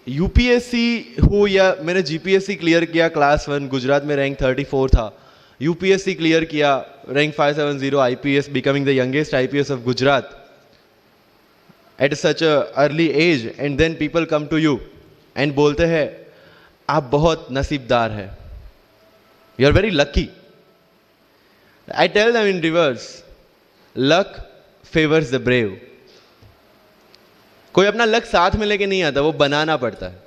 UPSC हो या मैंने जीपीएससी क्लियर किया, क्लास 1 गुजरात में रैंक 34 था, यूपीएससी क्लियर किया, rank 570, IPS, becoming the youngest IPS of Gujarat at such a early age, and then people come to you and बोलते हैं आप बहुत नसीबदार है, you are very lucky. I tell them in reverse, luck favours the brave. कोई अपना luck साथ में लेके नहीं आता, वो बनाना पड़ता है.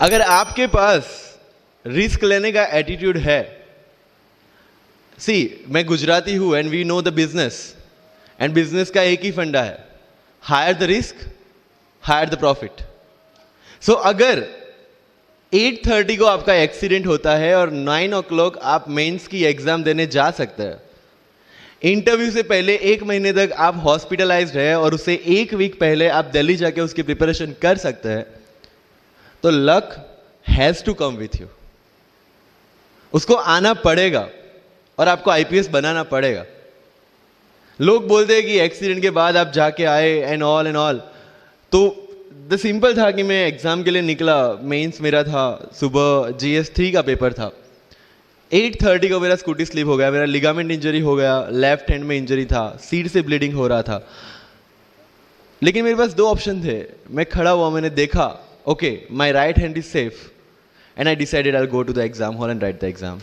अगर आपके पास रिस्क लेने का एटीट्यूड है, सी मैं गुजराती हूं and we know the business, and business का एक ही फंडा है, higher the risk higher the profit. So अगर 8:30 को आपका एक्सीडेंट होता है और 9 o'clock आप मेंस की एग्जाम देने जा सकते हैं, इंटरव्यू से पहले 1 महीने तक आप हॉस्पिटलाइज्ड है और उससे 1 वीक पहले आप दिल्ली जाके उसकी प्रिपरेशन कर सकते हैं, तो luck has to come with you. उसको आना पड़ेगा और आपको आईपीएस बनाना पड़ेगा. लोग बोलते हैं कि एक्सीडेंट के बाद आप जाके आए एंड ऑल, तो द सिंपल था कि मैं एग्जाम के लिए निकला, मेंस मेरा था, सुबह GS3 का पेपर था, 8:30 को मेरा स्कूटी स्लिप हो गया, मेरा लिगामेंट इंजरी हो गया, लेफ्ट हैंड में इंजरी था, सीट से ब्लीडिंग हो रहा था. लेकिन मेरे पास 2 ऑप्शन थे. मैं खड़ा हुआ, मैंने देखा okay my right hand is safe, and I decided I go to the exam hall and write the exam.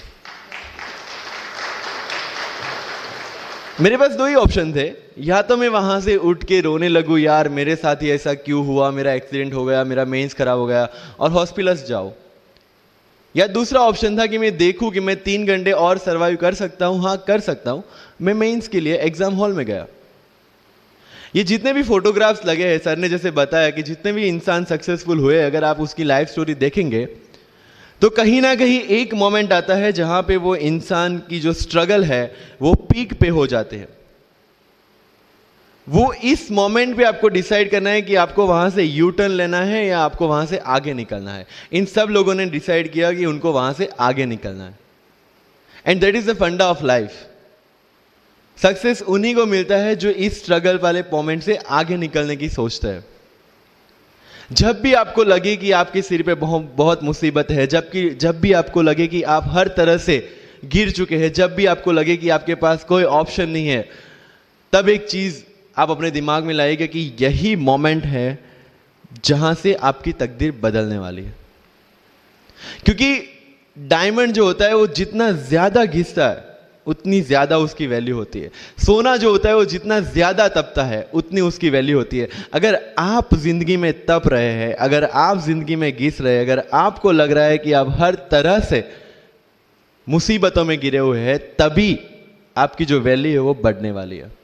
मेरे पास 2 ही ऑप्शन थे, या तो मैं वहां से उठ के रोने लगूं, यार मेरे साथ ही ऐसा क्यों हुआ, मेरा एक्सीडेंट हो गया, मेरा मेंस खराब हो गया, और हॉस्पिटल जाओ, या दूसरा ऑप्शन था कि मैं देखूं कि मैं 3 घंटे और सर्वाइव कर सकता हूं. हाँ कर सकता हूं. मैं मेंस के लिए एग्जाम हॉल में गया. ये जितने भी फोटोग्राफ्स लगे हैं, सर ने जैसे बताया कि जितने भी इंसान सक्सेसफुल हुए, अगर आप उसकी लाइफ स्टोरी देखेंगे तो कहीं ना कहीं एक मोमेंट आता है जहां पे वो इंसान की जो स्ट्रगल है वो पीक पे हो जाते हैं. वो इस मोमेंट पे आपको डिसाइड करना है कि आपको वहां से यू टर्न लेना है या आपको वहां से आगे निकलना है. इन सब लोगों ने डिसाइड किया कि उनको वहां से आगे निकलना है, एंड दैट इज द फंडा ऑफ लाइफ. सक्सेस उन्हीं को मिलता है जो इस स्ट्रगल वाले मोमेंट से आगे निकलने की सोचते हैं. जब भी आपको लगे कि आपके सिर पे बहुत मुसीबत है, जब भी आपको लगे कि आप हर तरह से गिर चुके हैं, जब भी आपको लगे कि आपके पास कोई ऑप्शन नहीं है, तब एक चीज आप अपने दिमाग में लाइएगा कि यही मोमेंट है जहां से आपकी तकदीर बदलने वाली है. क्योंकि डायमंड जो होता है वो जितना ज्यादा घिसता है उतनी ज्यादा उसकी वैल्यू होती है. सोना जो होता है वो जितना ज्यादा तपता है उतनी उसकी वैल्यू होती है. अगर आप जिंदगी में तप रहे हैं, अगर आप जिंदगी में घिस रहे हैं, अगर आपको लग रहा है कि आप हर तरह से मुसीबतों में गिरे हुए हैं, तभी आपकी जो वैल्यू है वो बढ़ने वाली है.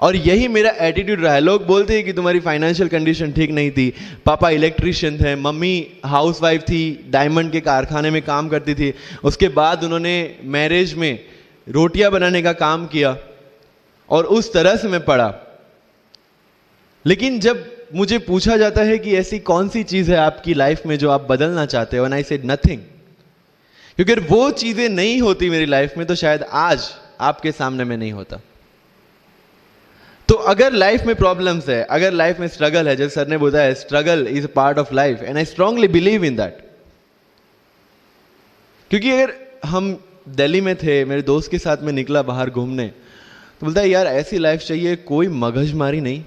और यही मेरा एटीट्यूड रहा है. लोग बोलते हैं कि तुम्हारी फाइनेंशियल कंडीशन ठीक नहीं थी, पापा इलेक्ट्रिशियन थे, मम्मी हाउसवाइफ थी, डायमंड के कारखाने में काम करती थी, उसके बाद उन्होंने मैरिज में रोटियां बनाने का काम किया और उस तरह से मैं पढ़ा. लेकिन जब मुझे पूछा जाता है कि ऐसी कौन सी चीज है आपकी लाइफ में जो आप बदलना चाहते हो, एंड आई सेड नथिंग. क्योंकि अगर वो चीजें नहीं होती मेरी लाइफ में तो शायद आज आपके सामने में नहीं होता. तो अगर लाइफ में प्रॉब्लम्स है, अगर लाइफ में स्ट्रगल है, जैसे सर ने बोला है struggle is a part of life, and I strongly believe in that. क्योंकि अगर हम दिल्ली में थे, मेरे दोस्त के साथ में निकला बाहर घूमने, तो बोलता है यार ऐसी लाइफ चाहिए, कोई मगजमारी नहीं,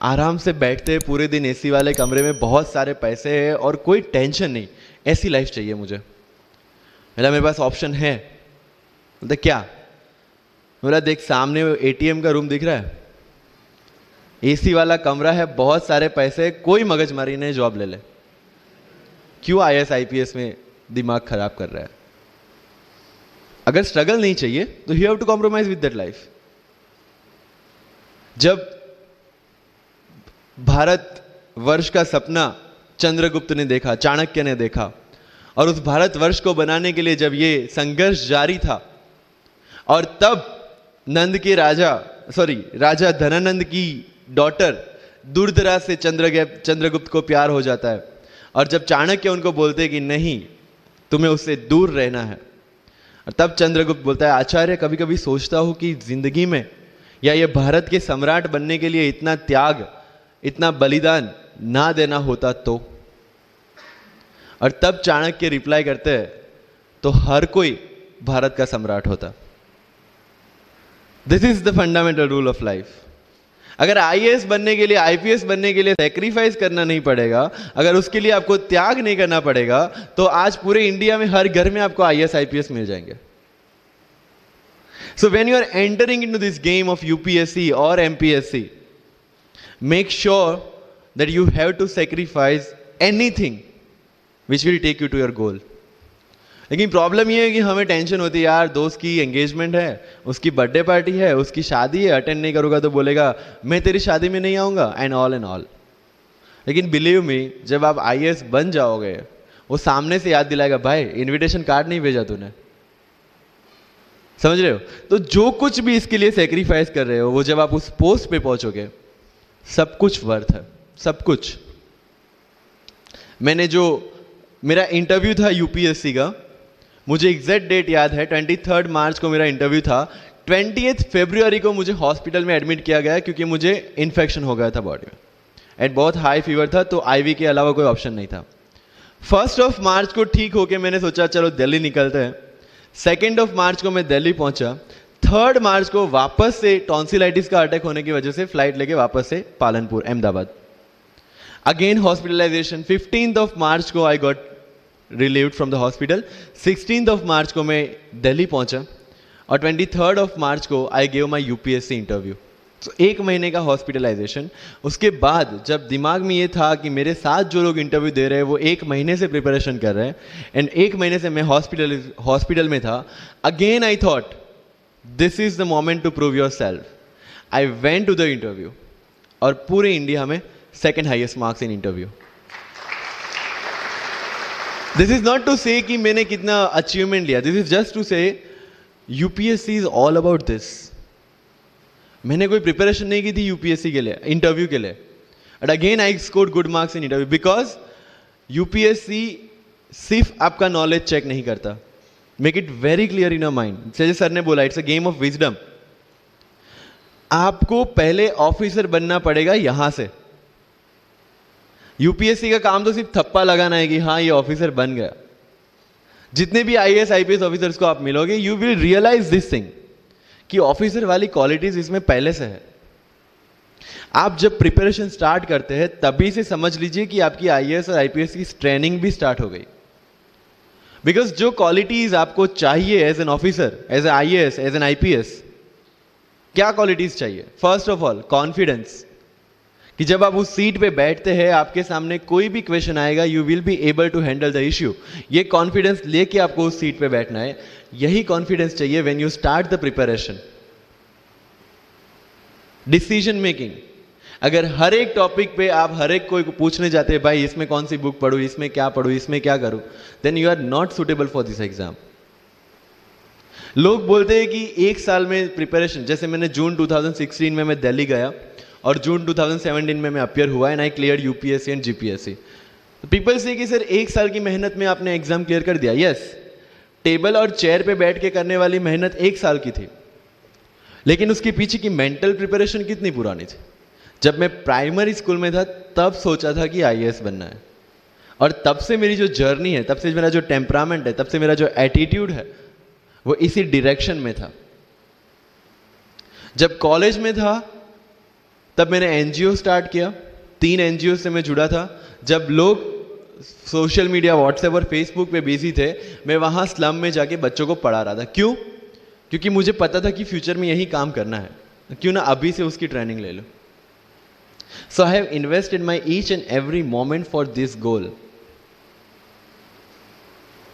आराम से बैठते हैं पूरे दिन एसी वाले कमरे में, बहुत सारे पैसे हैं और कोई टेंशन नहीं, ऐसी लाइफ चाहिए मुझे. मेरे पास ऑप्शन है. बोलता क्या? बोला देख सामने एटीएम का रूम दिख रहा है, एसी वाला कमरा है, बहुत सारे पैसे, कोई मगजमारी नहीं, जॉब ले ले. क्यों आईएएस आईपीएस में दिमाग खराब कर रहा है? अगर स्ट्रगल नहीं चाहिए तो you have to compromise with that life. जब भारत वर्ष का सपना चंद्रगुप्त ने देखा, चाणक्य ने देखा, और उस भारत वर्ष को बनाने के लिए जब ये संघर्ष जारी था, और तब नंद के राजा धनानंद की डॉटर दुर्धरा से चंद्रगुप्त को प्यार हो जाता है, और जब चाणक्य उनको बोलते हैं कि नहीं तुम्हें उससे दूर रहना है, और तब चंद्रगुप्त बोलता है आचार्य कभी कभी सोचता हूं कि जिंदगी में या ये भारत के सम्राट बनने के लिए इतना त्याग, इतना बलिदान ना देना होता तो, और तब चाणक्य रिप्लाई करते हैं तो हर कोई भारत का सम्राट होता। This is the fundamental rule of life. अगर आईएएस बनने के लिए, आईपीएस बनने के लिए सैक्रिफाइस करना नहीं पड़ेगा, अगर उसके लिए आपको त्याग नहीं करना पड़ेगा, तो आज पूरे इंडिया में हर घर में आपको आईएएस आईपीएस मिल जाएंगे। So when you are entering into this game of UPSC or MPSC, make sure that you have to sacrifice anything which will take you to your goal. लेकिन प्रॉब्लम ये है कि हमें टेंशन होती है, यार दोस्त की एंगेजमेंट है, उसकी बर्थडे पार्टी है, उसकी शादी है, अटेंड नहीं करूंगा तो बोलेगा मैं तेरी शादी में नहीं आऊंगा, एंड ऑल। लेकिन बिलीव मी, जब आप आईएएस बन जाओगे, वो सामने से याद दिलाएगा, भाई इनविटेशन कार्ड नहीं भेजा तूने। समझ रहे हो? तो जो कुछ भी इसके लिए सेक्रीफाइस कर रहे हो, वो जब आप उस पोस्ट पे पहुंचोगे, सब कुछ वर्थ है, सब कुछ। मेरा इंटरव्यू था यूपीएससी का, मुझे एग्जैक्ट डेट याद है, 23 मार्च को मेरा इंटरव्यू था। 28 फरवरी को मुझे हॉस्पिटल में एडमिट किया गया क्योंकि मुझे इन्फेक्शन हो गया था बॉडी में, एंड बहुत हाई फीवर था, तो आईवी के अलावा कोई ऑप्शन नहीं था। 1 मार्च को ठीक होके मैंने सोचा चलो दिल्ली निकलते हैं। 2 मार्च को मैं दिल्ली पहुंचा। 3 मार्च को वापस से टॉन्सिलाइटिस का अटैक होने की वजह से फ्लाइट लेके वापस से पालनपुर, अहमदाबाद, अगेन हॉस्पिटलाइजेशन। 15 मार्च को I got relieved from the hospital. 16 मार्च को मैं दिल्ली पहुंचा, और 23 मार्च को I gave my UPSC interview. तो 1 महीने का हॉस्पिटलाइजेशन। उसके बाद जब दिमाग में ये था कि मेरे साथ जो लोग इंटरव्यू दे रहे हैं वो 1 महीने से प्रिपरेशन कर रहे हैं, एंड 1 महीने से मैं हॉस्पिटल में था, again I thought this is the moment to prove yourself. I went to the interview, और पूरे इंडिया में 2nd highest marks in interview. This is not to say कि मैंने कितना अचीवमेंट लिया, this is just to say UPSC is all about this. मैंने कोई preparation नहीं की थी यूपीएससी के लिए, इंटरव्यू के लिए, but again I scored good marks in interview, because UPSC सिर्फ आपका नॉलेज चेक नहीं करता। Make it very clear in your mind, जैसे सर ने बोला, it's a game of wisdom. आपको पहले ऑफिसर बनना पड़ेगा यहां से। यूपीएससी का काम तो सिर्फ थप्पा लगाना है कि हाँ ये ऑफिसर बन गया। जितने भी आईएएस आईपीएस ऑफिसर्स को आप मिलोगे, you will realise this thing कि ऑफिसर वाली क्वालिटीज इसमें पहले से है। आप जब प्रिपरेशन स्टार्ट करते हैं तभी से समझ लीजिए कि आपकी आईएएस और आईपीएस की ट्रेनिंग भी स्टार्ट हो गई। बिकॉज जो क्वालिटीज आपको चाहिए as an officer, as a IAS, as an IPS, क्या क्वालिटीज चाहिए? फर्स्ट ऑफ ऑल कॉन्फिडेंस, कि जब आप उस सीट पे बैठते हैं, आपके सामने कोई भी क्वेश्चन आएगा, you will be able to handle the issue. ये कॉन्फिडेंस लेके आपको उस सीट पे बैठना है। यही कॉन्फिडेंस चाहिए when you start the preparation. Decision making, अगर हर एक टॉपिक पे आप हर एक कोई को पूछने जाते हैं, भाई इसमें कौन सी बुक पढ़ूं, इसमें क्या पढ़ूं, इसमें क्या करूं, then you are not suitable for this exam. लोग बोलते हैं कि 1 साल में प्रिपरेशन, जैसे मैंने जून 2016 में मैं दिल्ली गया, और जून 2017 में मैं अपियर हुआ, and I clear UPSC and GPSC. People से कि सर 1 साल की मेहनत में आपने एग्जाम क्लियर कर दिया। यस, टेबल और चेयर पे बैठ के करने वाली मेहनत 1 साल की थी, लेकिन उसके पीछे की मेंटल प्रिपरेशन कितनी पुरानी थी। जब मैं प्राइमरी स्कूल में था तब सोचा था कि आईएएस बनना है, और तब से मेरी जो जर्नी है, तब से मेरा जो टेम्परामेंट है, तब से मेरा जो एटीट्यूड है, वो इसी डायरेक्शन में था। जब कॉलेज में था तब मैंने एनजीओ स्टार्ट किया, 3 एनजीओ से मैं जुड़ा था। जब लोग सोशल मीडिया, व्हाट्सएप और फेसबुक पे बिजी थे, मैं वहां स्लम में जाके बच्चों को पढ़ा रहा था। क्यों? क्योंकि मुझे पता था कि फ्यूचर में यही काम करना है, क्यों ना अभी से उसकी ट्रेनिंग ले लो। So I have invested my each and every moment for this goal,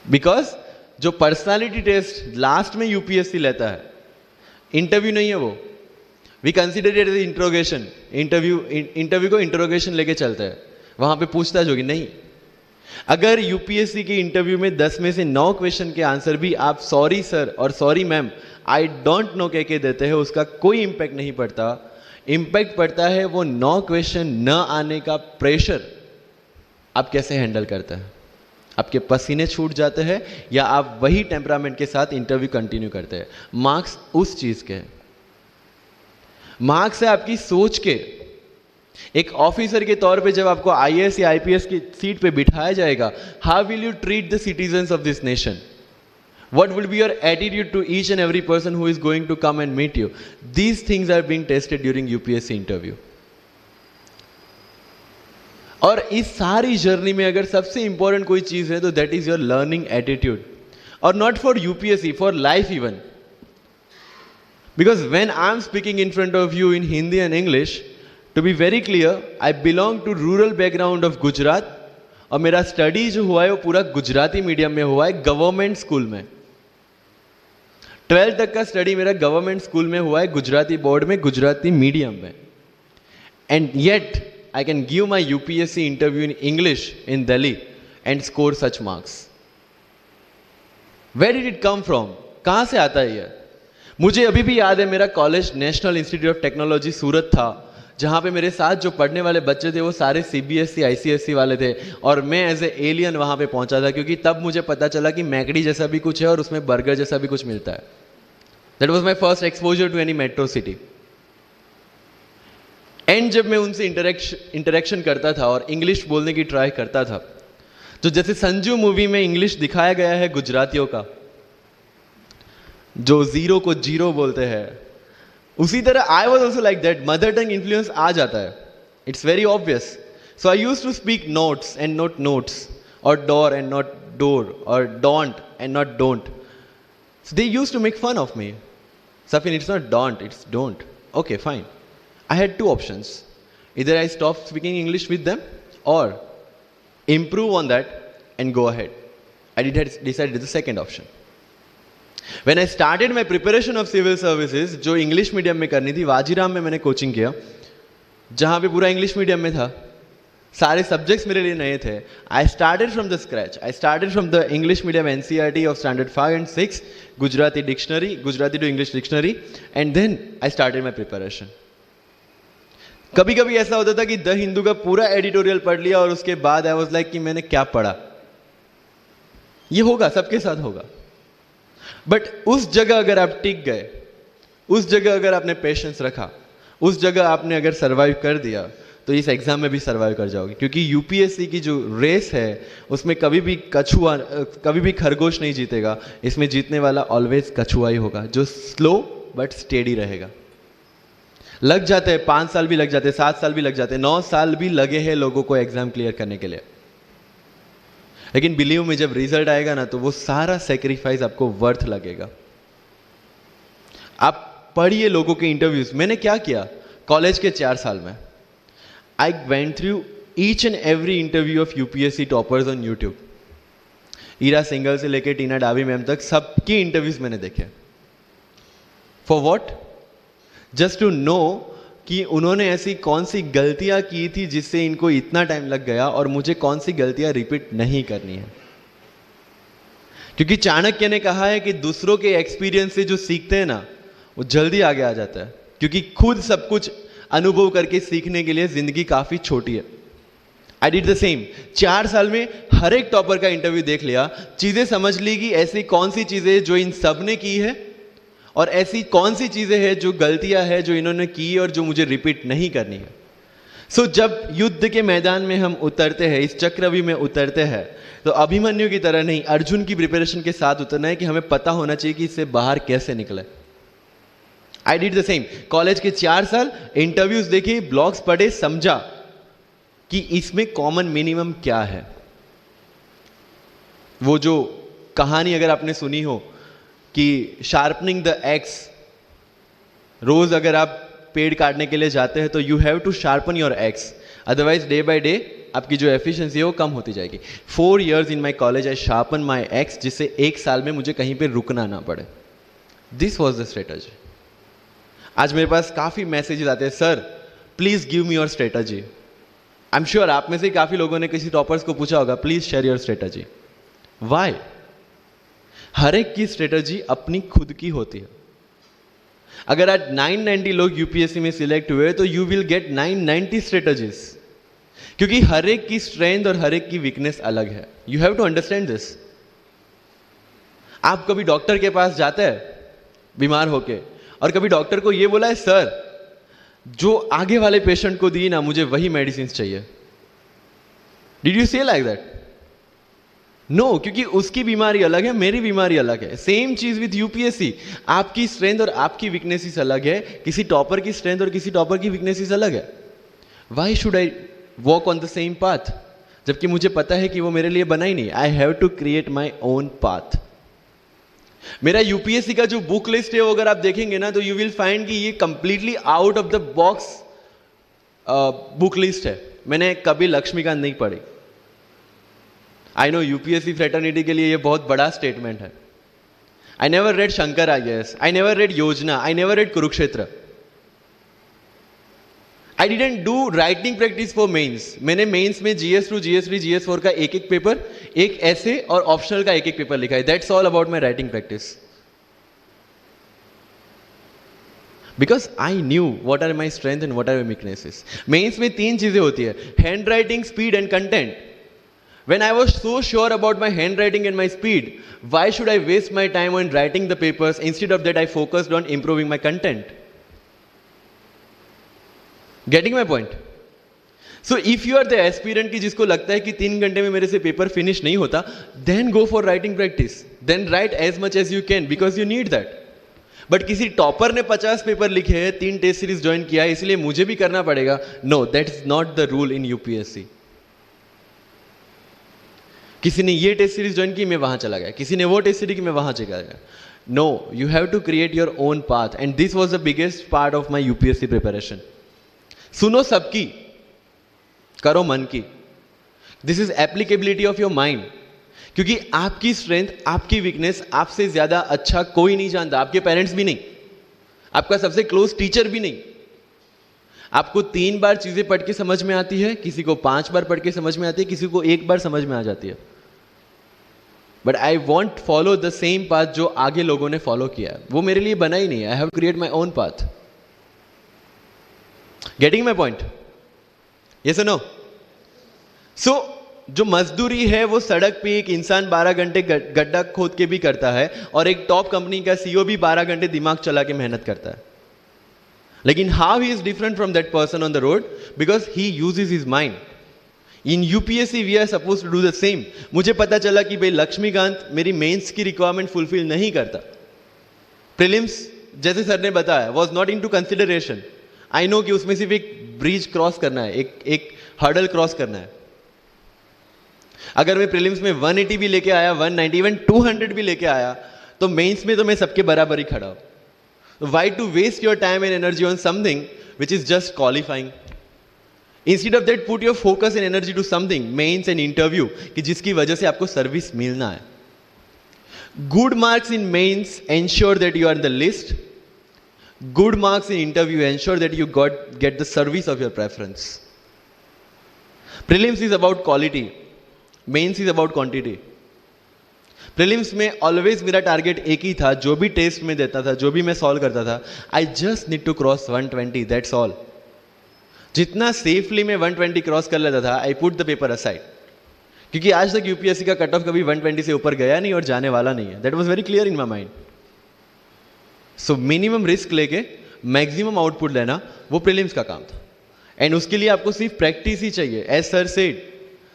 because जो पर्सनालिटी टेस्ट लास्ट में यूपीएससी लेता है, इंटरव्यू नहीं है वो, we consider it as interrogation. Interview को इंट्रोगेशन लेके चलता है, वहां पे पूछताछ होगी नहीं। अगर यूपीएससी के इंटरव्यू में 10 में से 9 क्वेश्चन के आंसर भी आप सॉरी सर और sorry ma'am, I don't know कह के देते हैं, उसका कोई इंपैक्ट नहीं पड़ता। इंपैक्ट पड़ता है वो 9 क्वेश्चन न आने का प्रेशर आप कैसे हैंडल करते हैं। आपके पसीने छूट जाते हैं या आप वही टेम्परामेंट के साथ इंटरव्यू कंटिन्यू करते हैं। मार्क्स उस चीज के, मार्क्स है आपकी सोच के एक ऑफिसर के तौर पे जब आपको आईएएस या आईपीएस की सीट पे बिठाया जाएगा, how will you treat the citizens of this nation? What will be your attitude to each and every person who is going to come and meet you? These things are being tested during UPSC interview. और इस सारी journey में अगर सबसे important कोई चीज है तो that is your learning attitude, और not for UPSC, for life even. Because when I am speaking in front of you in Hindi and English, to be very clear, I belong to rural background of Gujarat, और मेरा study जो हुआ है वो पूरा Gujarati medium में हुआ है, गवर्नमेंट स्कूल में. 12th तक का स्टडी मेरा गवर्नमेंट स्कूल में हुआ है, गुजराती बोर्ड में, गुजराती मीडियम में. And yet I can give my UPSC interview in English in Delhi and score such marks. Where did it come from? कहां से आता है ये? मुझे अभी भी याद है, मेरा college national institute of technology Surat था, जहां पे मेरे साथ जो पढ़ने वाले बच्चे थे वो सारे सीबीएसई आईसीएसई वाले थे, और मैं एज ए एलियन वहां पे पहुंचा था, क्योंकि तब मुझे पता चला कि मैकडी जैसा भी कुछ है और उसमें बर्गर जैसा भी कुछ मिलता है. That was my first exposure to any metro city. And जब मैं उनसे इंटरेक्शन करता था और इंग्लिश बोलने की ट्राई करता था, तो जैसे संजू मूवी में इंग्लिश दिखाया गया है गुजरातियों का, जो जीरो को जीरो बोलते हैं, उसी तरह I was also like that. Mother tongue influence आ जाता है, it's very obvious. So I use to speak notes and not notes, और डोर एंड नॉट डोर, और don't and not don't. So they used to make fun of me. Safin, it's not don't, it's don't. Okay, fine. I had two options. Either I stop speaking English with them or improve on that and go ahead. I decided the second option. When I started my preparation of civil services, जो English medium में करनी थी, वाजीराम में मैंने coaching किया, जहाँ पे पूरा इंग्लिश मीडियम में था, सारे सब्जेक्ट्स मेरे लिए नए थे. I started from the scratch. I started from the English medium NCERT of standard 5 and 6, Gujarati dictionary, Gujarati to English dictionary, and then I started my preparation. कभी कभी ऐसा होता था कि द हिंदू का पूरा एडिटोरियल पढ़ लिया और उसके बाद आई वाज लाइक कि मैंने क्या पढ़ा. ये होगा, सबके साथ होगा. बट उस जगह अगर आप टिक गए, उस जगह अगर आपने पेशेंस रखा, उस जगह आपने अगर सर्वाइव कर दिया, तो इस एग्जाम में भी सर्वाइव कर जाओगे. क्योंकि यूपीएससी की जो रेस है उसमें कभी भी कछुआ, कभी भी खरगोश नहीं जीतेगा. इसमें जीतने वाला ऑलवेज कछुआ ही होगा, जो स्लो बट स्टेडी रहेगा. लग जाते हैं 5 साल भी लग जाते हैं, 7 साल भी लग जाते हैं, 9 साल भी लगे हैं लोगों को एग्जाम क्लियर करने के लिए. लेकिन बिलीव में जब रिजल्ट आएगा ना, तो वो सारा सेक्रीफाइस आपको वर्थ लगेगा. आप पढ़िए लोगों के इंटरव्यूज. मैंने क्या किया कॉलेज के 4 साल में, I went through each and every interview of UPSC toppers on YouTube. Ira Singhal से लेकर टीना डाबी मैम तक सबकी इंटरव्यूज मैंने देखे. For what? Just to know कि उन्होंने ऐसी कौन सी गलतियां की थी जिससे इनको इतना टाइम लग गया, और मुझे कौन सी गलतियां रिपीट नहीं करनी है. क्योंकि चाणक्य ने कहा है कि दूसरों के एक्सपीरियंस से जो सीखते हैं ना, वो जल्दी आगे आ जाता है. क्योंकि खुद सब कुछ अनुभव करके सीखने के लिए जिंदगी काफी छोटी है. I did the same. 4 साल में हर एक टॉपर का इंटरव्यू देख लिया, चीजें समझ ली कि ऐसी कौन सी चीजें जो इन सब ने की है, और ऐसी कौन सी चीजें हैं जो गलतियां हैं जो इन्होंने की और जो मुझे रिपीट नहीं करनी है. सो जब युद्ध के मैदान में हम उतरते हैं, इस चक्रव्यूह में उतरते हैं, तो अभिमन्यु की तरह नहीं, अर्जुन की प्रिपरेशन के साथ उतरना है कि हमें पता होना चाहिए कि इससे बाहर कैसे निकले. I did the same. College के 4 साल इंटरव्यूज देखे, ब्लॉग्स पढ़े, समझा कि इसमें कॉमन मिनिमम क्या है. वो जो कहानी अगर आपने सुनी हो कि शार्पनिंग द एक्स, रोज अगर आप पेड़ काटने के लिए जाते हैं तो you have to sharpen your axe, otherwise day by day आपकी जो एफिशिएंसी है वो कम होती जाएगी. 4 years in my college I sharpen my x, जिससे 1 साल में मुझे कहीं पे रुकना ना पड़े. This was the strategy. आज मेरे पास काफी मैसेजेस आते हैं, sir please give me your strategy. I am sure आप में से काफी लोगों ने किसी टॉपर्स को पूछा होगा, please share your strategy. Why? हर एक की स्ट्रेटजी अपनी खुद की होती है. अगर आज 990 लोग यूपीएससी में सिलेक्ट हुए तो यू विल गेट 990 स्ट्रेटजीज, क्योंकि हर एक की स्ट्रेंथ और हर एक की वीकनेस अलग है. You have to understand this. आप कभी डॉक्टर के पास जाते हैं बीमार होके, और कभी डॉक्टर को ये बोला है, सर जो आगे वाले पेशेंट को दी ना, मुझे वही मेडिसिन चाहिए। डिड यू से लाइक दैट? नो, क्योंकि उसकी बीमारी अलग है, मेरी बीमारी अलग है। सेम चीज विथ यूपीएससी, आपकी स्ट्रेंथ और आपकी वीकनेसेस अलग है, किसी टॉपर की स्ट्रेंथ और किसी टॉपर की वीकनेसेस अलग है। Why should I walk on the same path, जबकि मुझे पता है कि वो मेरे लिए बना ही नहीं। I have to create my own path. मेरा यूपीएससी का जो बुक लिस्ट है वो अगर आप देखेंगे ना, तो यू विल फाइंड कि ये completely out of the box book list है। मैंने कभी लक्ष्मीकांत नहीं पढ़ी। आई नो यूपीएससी फ्रेटर्निटी के लिए ये बहुत बड़ा स्टेटमेंट है। I never read Shankar IAS, I never read Yojana, I never read Kurukshetra. I didn't do writing practice for mains. मैंने मेंस में GS2, GS3, GS4 का एक एक पेपर, एक ऐसे और ऑप्शनल का एक एक पेपर लिखा है। That's all about my writing practice. Because I knew what are my strength and what are my weaknesses. Mains में 3 चीजें होती है, handwriting, speed and content. When I was so sure about my handwriting and my speed, why should I waste my time on writing the papers? Instead of that, I focused on improving my content. Getting my point? So if you are the aspirant की जिसको लगता है कि 3 घंटे में मेरे से paper finish नहीं होता, then go for writing practice. Then write as much as you can because you need that. But किसी टॉपर ने 50 पेपर लिखे हैं, 3 टेस्ट सीरीज ज्वाइन किया है, इसलिए मुझे भी करना पड़ेगा। No, that is not the rule in UPSC. किसी ने ये टेस्ट सीरीज ज्वाइन की, मैं वहां चला गया, किसी ने वो टेस्ट सीरीज की, मैं वहां चला गया। No, you have to create your own path and this was the biggest part of my UPSC preparation. सुनो सबकी, करो मन की। This is applicability of your mind. क्योंकि आपकी स्ट्रेंथ, आपकी वीकनेस आपसे ज्यादा अच्छा कोई नहीं जानता। आपके पेरेंट्स भी नहीं, आपका सबसे क्लोज टीचर भी नहीं। आपको 3 बार चीजें पढ़ के समझ में आती है, किसी को 5 बार पढ़ के समझ में आती है, किसी को 1 बार समझ में आ जाती है। But I want follow the same path जो आगे लोगों ने फॉलो किया है। वो मेरे लिए बना ही नहीं है। I have create my own path. Getting my point? Yes और नो? सो जो मजदूरी है वो सड़क पे एक इंसान 12 घंटे गड्ढा खोद के भी करता है, और एक टॉप कंपनी का सीईओ भी 12 घंटे दिमाग चला के मेहनत करता है। लेकिन how he is different from that person on the road? Because he uses his mind. In UPSC we are suppose to do the same. मुझे पता चला कि भाई लक्ष्मीकांत मेरी मेंस की रिक्वायरमेंट फुलफिल नहीं करता। प्रीलिम्स जैसे सर ने बताया was not into consideration. I know कि उसमें सिर्फ एक ब्रिज क्रॉस करना है, एक हर्डल क्रॉस करना है। अगर मैं प्रीलिम्स में 180 भी लेके आया, 190, इवन 200 भी लेके आया, तो मेंस में तो मैं सबके बराबर ही खड़ा हूं। Why to waste your time and energy on something which is just qualifying? Instead of that, put your focus and energy to something, mains and interview, कि जिसकी वजह से आपको सर्विस मिलना है। Good marks in mains ensure that you are in the list. Good marks in interview ensure that you get the service of your preference. Prelims is about quality. Mains is about quantity. Prelims में always मेरा target एक ही था, जो भी test में देता था, जो भी मैं सॉल्व करता था, I just need to cross 120, that's all. जितना सेफली मैं 120 क्रॉस कर लेता था, I put the paper aside. क्योंकि आज तक यूपीएससी का कट ऑफ कभी 120 से ऊपर गया नहीं और जाने वाला नहीं है। That was very clear in my mind. So minimum risk लेके मैक्सिमम आउटपुट लेना, वो प्रीलिम्स का काम था। एंड उसके लिए आपको सिर्फ प्रैक्टिस ही चाहिए। As sir said,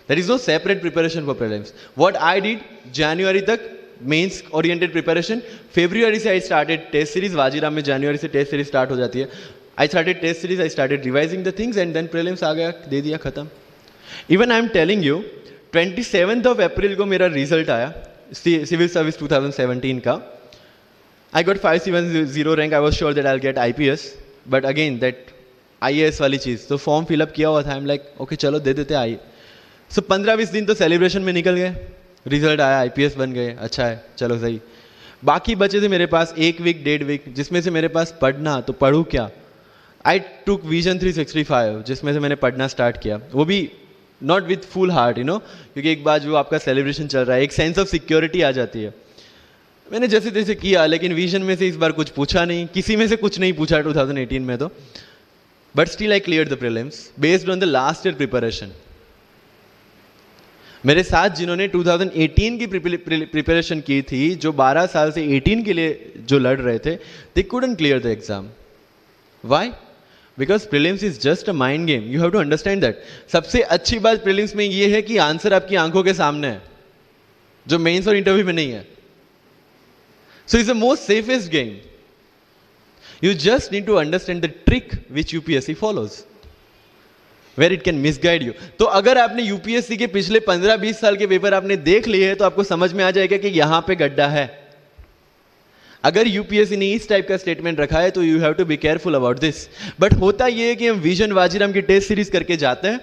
there is no separate preparation for prelims. What I did, January तक मेंस ओरिएंटेड प्रिपरेशन, February से I started test series. Vajiram में January से टेस्ट सीरीज स्टार्ट हो जाती है। I started test series, I started revising the things and then prelims आ गया, दे दिया, खत्म। Even I am telling you, 27th of April को मेरा रिजल्ट आया सिविल सर्विस 2017 का। I got 570 rank. I was sure that I'll get IPS, but again that IAS वाली चीज़, तो फॉर्म फिलअप किया हुआ था। आई एम लाइक ओके चलो दे देते आई। सो 15-20 दिन तो सेलिब्रेशन में निकल गए। रिजल्ट आया, आईपीएस बन गए, अच्छा है, चलो सही। बाकी बचे थे मेरे पास 1 वीक 1.5 वीक, जिसमें से मेरे पास पढ़ना, तो पढ़ूँ क्या? आई टुक विजन 365, जिसमें से मैंने पढ़ना स्टार्ट किया। वो भी not with full heart, you know, क्योंकि एक बार जो आपका सेलिब्रेशन चल रहा है, एक सेंस ऑफ सिक्योरिटी आ जाती है। मैंने जैसे तैसे किया, लेकिन विजन में से इस बार कुछ पूछा नहीं, किसी में से कुछ नहीं पूछा 2018 में तो। But still I clear the prelims based on the last year preparation. मेरे साथ जिन्होंने 2018 की प्रिपरेशन की थी, जो 12 साल से 18 के लिए जो लड़ रहे थे, they couldn't clear the exam. Why? Because prelims is just a mind game, you have to understand that. सबसे अच्छी बात प्रीलिम्स में ये है कि आंसर आपकी आंखों के सामने है, जो मेंस और इंटरव्यू में नहीं है. So is the most safest game. You just need to understand the trick which UPSC follows, where it can misguide you. तो अगर आपने यूपीएससी के पिछले 15-20 साल के पेपर आपने देख लिए हैं तो आपको समझ में आ जाएगा कि यहां पे गड्ढा है. अगर यूपीएससी ने इस टाइप का स्टेटमेंट रखा है तो you have to be careful about this. But होता यह है कि हम विजन वाजीराम की टेस्ट सीरीज करके जाते हैं,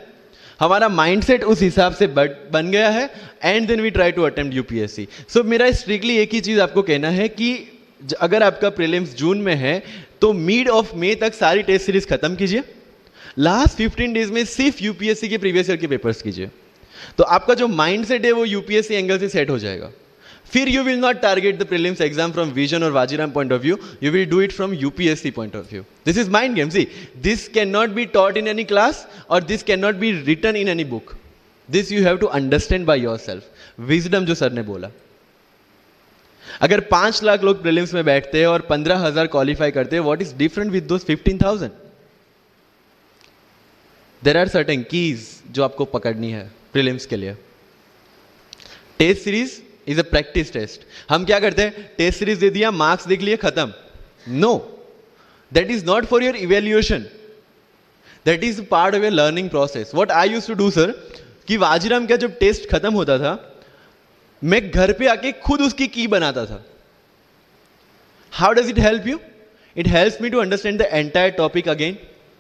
हमारा माइंडसेट उस हिसाब से बन गया है, and then we try to attempt UPSC. So मेरा स्ट्रिक्टली एक ही चीज आपको कहना है कि अगर आपका प्रीलिम्स जून में है तो मिड ऑफ मई तक सारी टेस्ट सीरीज खत्म कीजिए. लास्ट 15 डेज में सिर्फ यूपीएससी के प्रीवियस ईयर के पेपर्स कीजिए, तो आपका जो माइंडसेट है वो यूपीएससी एंगल से सेट हो जाएगा. फिर you will not target the prelims exam from Vision और Vajiram point of view, you will do it from UPSC point of view. This is mind game. See, this can not be taught in any class और this can not be written in any book. This you have to understand by your self. Wisdom जो sir ने बोला, अगर 5 लाख लोग prelims में बैठते हैं और 15,000 क्वालिफाई करते हैं, what is different with those 15,000? There are certain keys जो आपको पकड़नी है प्रीलिम्स के लिए. Test series is a practice test. हम क्या करते हैं, टेस्ट सीरीज दे दिया, मार्क्स देख लिए, खत्म. No, that is not for your evaluation, that is part of your learning process. What I used to do sir, कि वाजीराम का जब टेस्ट खत्म होता था मैं घर पे आके खुद उसकी की बनाता था. How does it help you? It helps me to understand the entire topic again.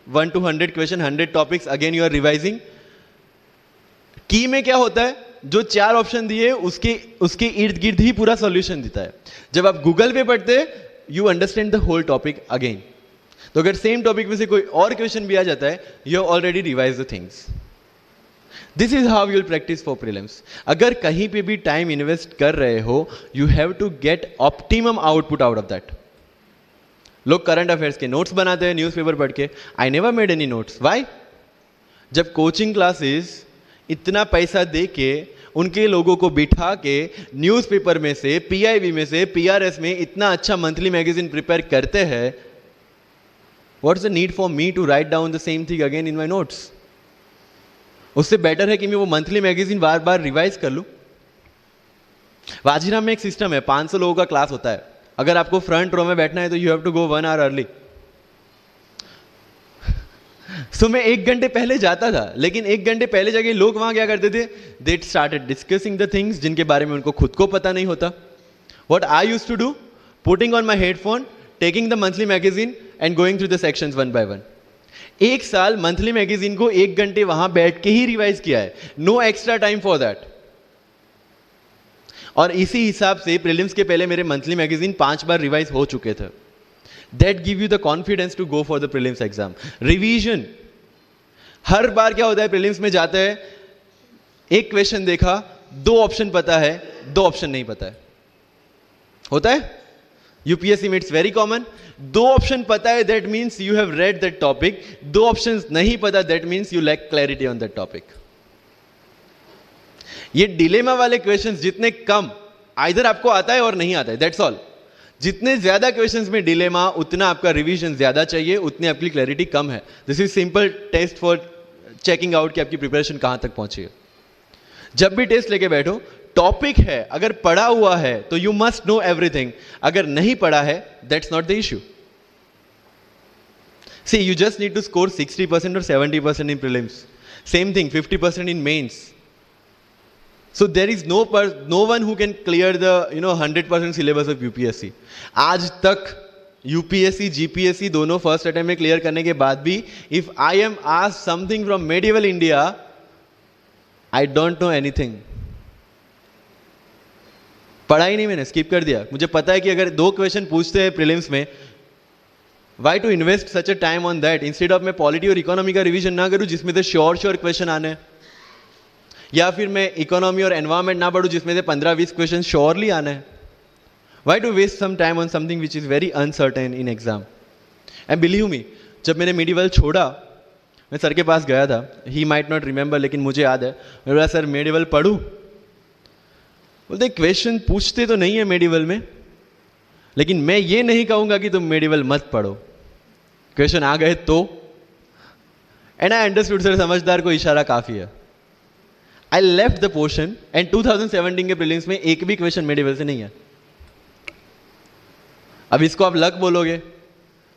1 to 100 question, 100 topics, again you are revising. Key में क्या होता है, जो 4 ऑप्शन दिए उसके इर्द गिर्द ही पूरा सॉल्यूशन देता है. जब आप गूगल पे पढ़ते you understand the whole topic again. तो अगर सेम टॉपिक में से कोई और क्वेश्चन भी आ जाता है, you have already revise the things. This is how you will practice for prelims. अगर कहीं पे भी टाइम इन्वेस्ट कर रहे हो, you have to get optimum output out of that. लोग करंट अफेयर्स के नोट्स बनाते हैं न्यूज़पेपर पढ़ के. I never made any notes. Why? जब कोचिंग क्लासेस इतना पैसा दे के उनके लोगों को बिठा के न्यूज़पेपर में से, पीआईबी में से, पीआरएस में इतना अच्छा मंथली मैगजीन प्रिपेयर करते हैं, what is the need for me to write down the same thing again in my notes? उससे बेटर है कि मैं वो मंथली मैगजीन बार बार रिवाइज कर लूं. वाजीराम में एक सिस्टम है, 500 लोगों का क्लास होता है. अगर आपको फ्रंट रो में बैठना है तो you have to go 1 hour early. So मैं 1 घंटे पहले जाता था, लेकिन 1 घंटे पहले जाके लोग वहां क्या करते थे, they started discussing the things जिनके बारे में उनको खुद को पता नहीं होता. What I used to do, putting on my headphone, taking the monthly magazine and going through the sections 1 by 1. 1 साल मंथली मैगजीन को 1 घंटे वहां बैठ के ही रिवाइज किया है. No extra time for that. और इसी हिसाब से प्रीलिम्स के पहले मेरे मंथली मैगजीन 5 बार रिवाइज हो चुके थे. That give you the confidence to go for the prelims exam. Revision, हर बार क्या होता है प्रीलिम्स में जाते हैं, एक क्वेश्चन देखा, 2 ऑप्शन पता है, 2 ऑप्शन नहीं पता है. होता है यूपीएससी में, इट्स वेरी कॉमन. 2 ऑप्शन पता है, that means you have read that topic. 2 option नहीं पता, that means you lack clarity on that topic. ये डिलेमा वाले क्वेश्चंस जितने कम, आइदर आपको आता है और नहीं आता है, दैट्स ऑल. जितने ज्यादा क्वेश्चंस में डिलेमा, उतना आपका रिवीजन ज्यादा चाहिए, उतनी आपकी क्लैरिटी कम है. This is simple test for checking out कि आपकी प्रिपरेशन कहां तक पहुंची है. जब भी टेस्ट लेके बैठो, टॉपिक है, अगर पढ़ा हुआ है तो यू मस्ट नो एवरीथिंग. अगर नहीं पढ़ा है, that's not the issue. See, you just need to score 60% or 70% in prelims. Same thing, 50% in mains. So there is no one who can clear the 100% syllabus of UPSC. आज तक UPSC, GPSC दोनों first attempt में clear करने के बाद भी, if I am asked something from medieval India, I don't know anything. पढ़ा ही नहीं, मैंने स्किप कर दिया. मुझे पता है कि अगर 2 क्वेश्चन पूछते हैं प्रीलिम्स में, why to invest such a time on that? Instead of मैं पॉलिटी और इकोनॉमी का रिवीजन ना करूं जिसमें से श्योर क्वेश्चन आने हैं, या फिर मैं इकोनॉमी और एनवायरमेंट ना पढ़ूं जिसमें से 15-20 क्वेश्चन श्योरली आना है. Why to waste some time on something which is very uncertain in exam? And believe me, जब मैंने मेडिवल छोड़ा, मैं सर के पास गया था. ही माइट नॉट रिमेंबर, लेकिन मुझे याद है. मैं बोला, सर मेडिवल पढ़ूं? बोलते क्वेश्चन पूछते तो नहीं है मेडिवल में, लेकिन मैं ये नहीं कहूंगा कि तुम मेडिवल मत पढ़ो. क्वेश्चन आ गए तो एंड आई अंडरस्टूड सर, समझदार को इशारा काफी है. I left the portion and 2017 के प्रीलिम्स में एक भी क्वेश्चन मेरे लेवल से नहीं है. अब इसको आप लक बोलोगे,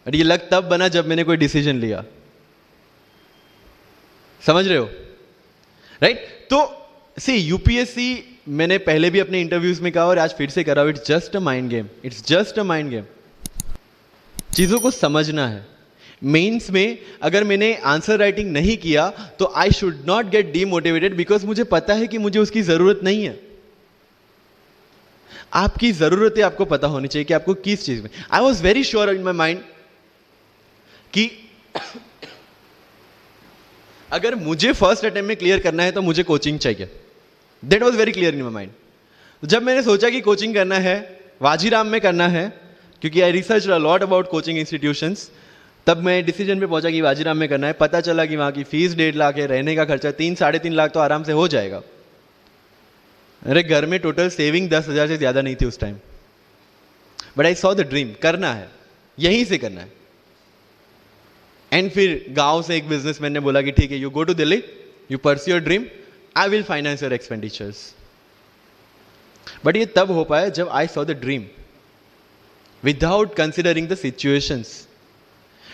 और ये लक तब बना जब मैंने कोई डिसीजन लिया. समझ रहे हो, राइट? तो सी यूपीएससी मैंने पहले भी अपने इंटरव्यूज में कहा और आज फिर से कर रहा हूं, it's just a mind game. It's just a mind game. चीजों को समझना है. मेंस में अगर मैंने आंसर राइटिंग नहीं किया तो I should not gate demotivated, because मुझे पता है कि मुझे उसकी जरूरत नहीं है. आपकी जरूरतें आपको पता होनी चाहिए कि आपको किस चीज में. आई was very sure in my mind कि अगर मुझे फर्स्ट अटेम्प्ट में क्लियर करना है तो मुझे कोचिंग चाहिए. That was very clear in my mind. जब मैंने सोचा कि कोचिंग करना है, वाजीराम में करना है, क्योंकि I research a lot about coaching institutions, तब मैं डिसीजन पे पहुंचा कि वाजीराम में करना है. पता चला कि वहां की फीस 1.5 लाख है, रहने का खर्चा 3-3.5 लाख तो आराम से हो जाएगा. अरे घर में टोटल सेविंग 10,000 से ज्यादा नहीं थी उस time. But I saw the dream, करना है, यहीं से करना है. एंड फिर गांव से एक बिजनेसमैन ने बोला कि ठीक है, you go to Delhi, you pursue your dream, I will finance your expenditures. But ये तब हो पाया जब I saw the dream without considering the situations.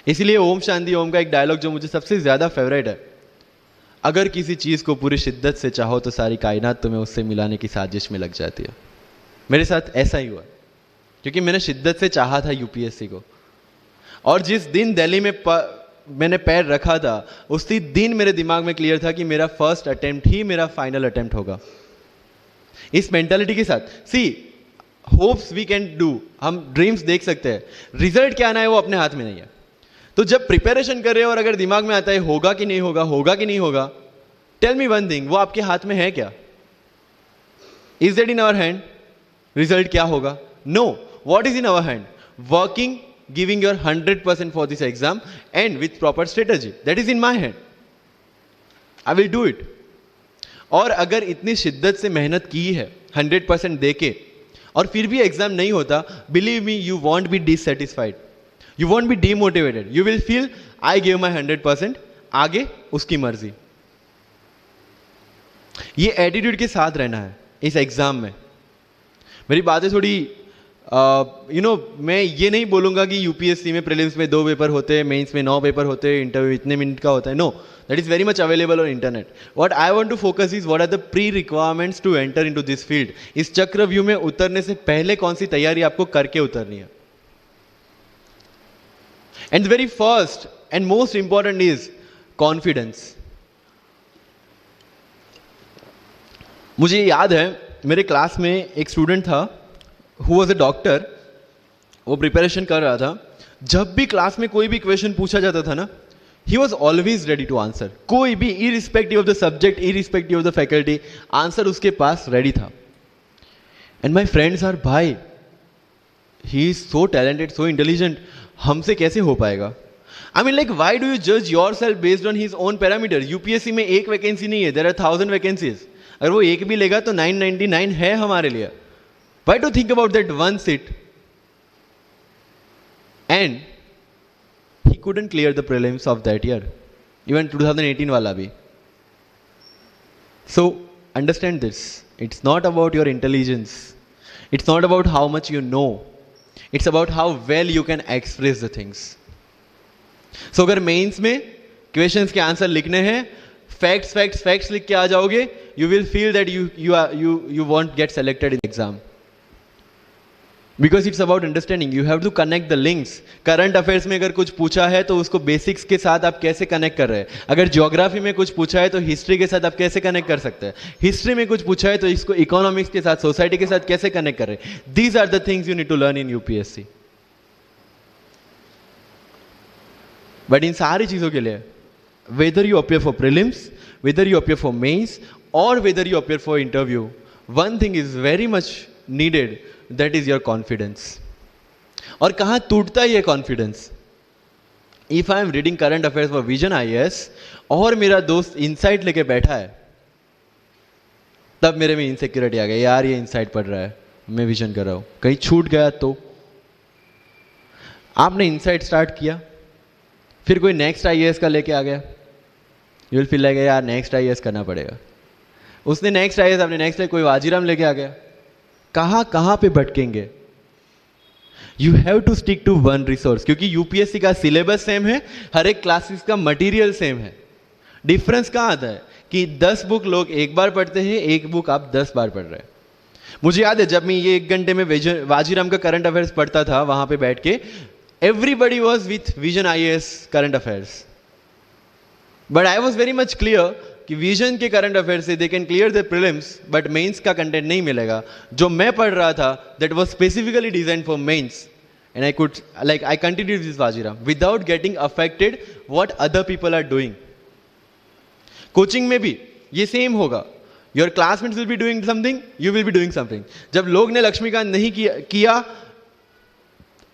इसलिए ओम शांति ओम का एक डायलॉग जो मुझे सबसे ज्यादा फेवरेट है, अगर किसी चीज को पूरी शिद्दत से चाहो तो सारी कायनात तुम्हें उससे मिलाने की साजिश में लग जाती है. मेरे साथ ऐसा ही हुआ, क्योंकि मैंने शिद्दत से चाहा था यूपीएससी को. और जिस दिन दिल्ली में मैंने पैर रखा था, उसी दिन मेरे दिमाग में क्लियर था कि मेरा फर्स्ट अटेम्प्ट ही मेरा फाइनल अटेम्प्ट होगा. इस मेंटालिटी के साथ, सी होप्स वी कैन डू, हम ड्रीम्स देख सकते हैं, रिजल्ट क्या आना है वो अपने हाथ में नहीं है. तो जब प्रिपरेशन कर रहे हो और अगर दिमाग में आता है होगा कि नहीं होगा, होगा कि नहीं होगा, टेल मी वन थिंग, वो आपके हाथ में है क्या? Is that in our hand? Result क्या होगा? No. What is in our hand? Working, giving your 100% for this exam and with proper strategy. That is in my hand. I will do it. और अगर इतनी शिद्दत से मेहनत की है 100% देके और फिर भी एग्जाम नहीं होता, believe me, you won't be dissatisfied. You won't be demotivated. You will feel I gave my 100%. आगे उसकी मर्जी. ये एटीट्यूड के साथ रहना है इस एग्जाम में. मेरी बातें थोड़ी मैं ये नहीं बोलूंगा कि यूपीएससी में प्रीलिम्स में 2 पेपर होते हैं, मेंस में 9 पेपर होते हैं, इंटरव्यू इतने मिनट का होता है. No, that is very much available on internet. What I want to focus is what are the pre requirements to enter into this field. इस चक्रव्यूह में उतरने से पहले कौन सी तैयारी आपको करके उतरनी है. And the very first and most important is confidence. मुझे याद है मेरे क्लास में एक स्टूडेंट था who was a doctor. वो प्रिपरेशन कर रहा था. जब भी क्लास में कोई भी क्वेश्चन पूछा जाता था ना, he was always ready to answer. कोई भी, irrespective of the subject, irrespective of the faculty, answer उसके पास रेडी था. And my friends are, भाई he is so talented, so intelligent, हमसे कैसे हो पाएगा? I mean, like, why do you judge yourself based on his own parameters? UPSC में एक vacancy नहीं है, there are 1000 vacancies. अगर वो एक भी लेगा तो 999 है हमारे लिए. Why to think about that one seat? And he couldn't clear the prelims of that year, even 2018 wala bhi. So understand this. It's not about your intelligence. It's not about how much you know. It's about how well you can express the things. So अगर mains में questions के answer लिखने हैं, facts लिख के आ जाओगे, you will feel that you won't get selected in exam. Because it's about understanding. You have to connect the links. Current affairs में अगर कुछ पूछा है तो उसको बेसिक्स के साथ आप कैसे कनेक्ट कर रहे हैं. अगर ज्योग्राफी में कुछ पूछा है तो हिस्ट्री के साथ आप कैसे कनेक्ट कर सकते हैं. हिस्ट्री में कुछ पूछा है तो इसको इकोनॉमिक्स के साथ, सोसाइटी के साथ कैसे कनेक्ट कर रहे हैं. These are the things you need to learn in UPSC. But इन सारी चीजों के लिए, whether you appear for prelims, whether you appear for mains, और whether you appear for interview, one thing is very much needed, that is your confidence. और कहां टूटता है ये confidence? If I am reading current affairs for Vision IAS और मेरा दोस्त insight लेके बैठा है, तब मेरे में इनसिक्योरिटी आ गई, यार ये इनसाइट पढ़ रहा है, मैं विजन कर रहा हूं, कहीं छूट गया तो. आपने इनसाइट स्टार्ट किया, फिर कोई नेक्स्ट आईएएस का लेके आ गया, यू विल फील लाइक यार नेक्स्ट आईएएस करना पड़ेगा। उसने नेक्स्ट आईएएस, अपने नेक्स्ट कोई वाजीराम लेके आ गया, कहां पे भटकेंगे? You have to stick to one resource, क्योंकि यूपीएससी का सिलेबस सेम है, हर एक क्लासेस का मटेरियल सेम है। डिफरेंस कहां आता है कि 10 बुक लोग एक बार पढ़ते हैं, एक बुक आप 10 बार पढ़ रहे हैं। मुझे याद है जब मैं ये 1 घंटे में वाजीराम का करंट अफेयर्स पढ़ता था वहां पे बैठ के, everybody was with Vision IAS current affairs, but I was very much clear कि विजन के करंट अफेयर से they can clear the prelims, but mains का कंटेंट नहीं मिलेगा। जो मैं पढ़ रहा था that was specifically designed for mains, and I could like I continued this Vajiram without getting affected what other people are doing. Coaching में भी ये सेम होगा, your classmates will be doing something, you will be doing something. जब लोग ने लक्ष्मीकांत नहीं किया,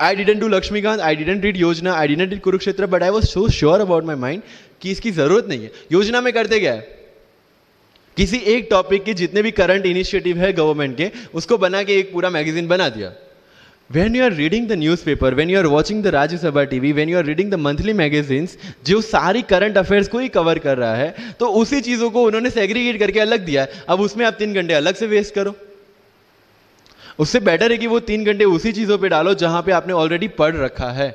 I didn't do Lakshmikant, I didn't read योजना, I didn't read Kurukshetra, but I was so sure about my mind कि इसकी जरूरत नहीं है। योजना में करते क्या है, किसी एक टॉपिक के जितने भी करंट इनिशिएटिव है गवर्नमेंट के, उसको बना के एक पूरा मैगजीन बना दिया। When you are reading the newspaper, when you are watching the Rajya Sabha TV, when you are reading the monthly magazines, जो सारी करंट अफेयर्स को ही कवर कर रहा है, तो उसी चीजों को उन्होंने सेग्रीगेट करके अलग दिया है। अब उसमें आप 3 घंटे अलग से वेस्ट करो, उससे बेटर है कि वो 3 घंटे उसी चीजों पे डालो जहां पे आपने ऑलरेडी पढ़ रखा है।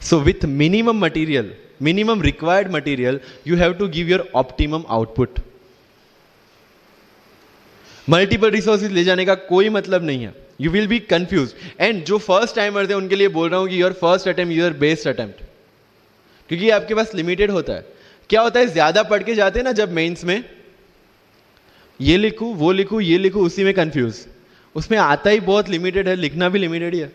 So with minimum material, minimum required material, you have to give your optimum output. Multiple resources ले जाने का कोई मतलब नहीं है, you will be confuse. And जो फर्स्ट टाइमर्स है उनके लिए बोल रहा हूं कि your first attempt your best attempt, क्योंकि आपके पास लिमिटेड होता है। क्या होता है, ज्यादा पढ़ के जाते हैं ना जब मेंस में, ये लिखूं वो लिखूं ये लिखूं, उसी में कंफ्यूज, उसमें आता ही बहुत लिमिटेड है, लिखना भी लिमिटेड ही है,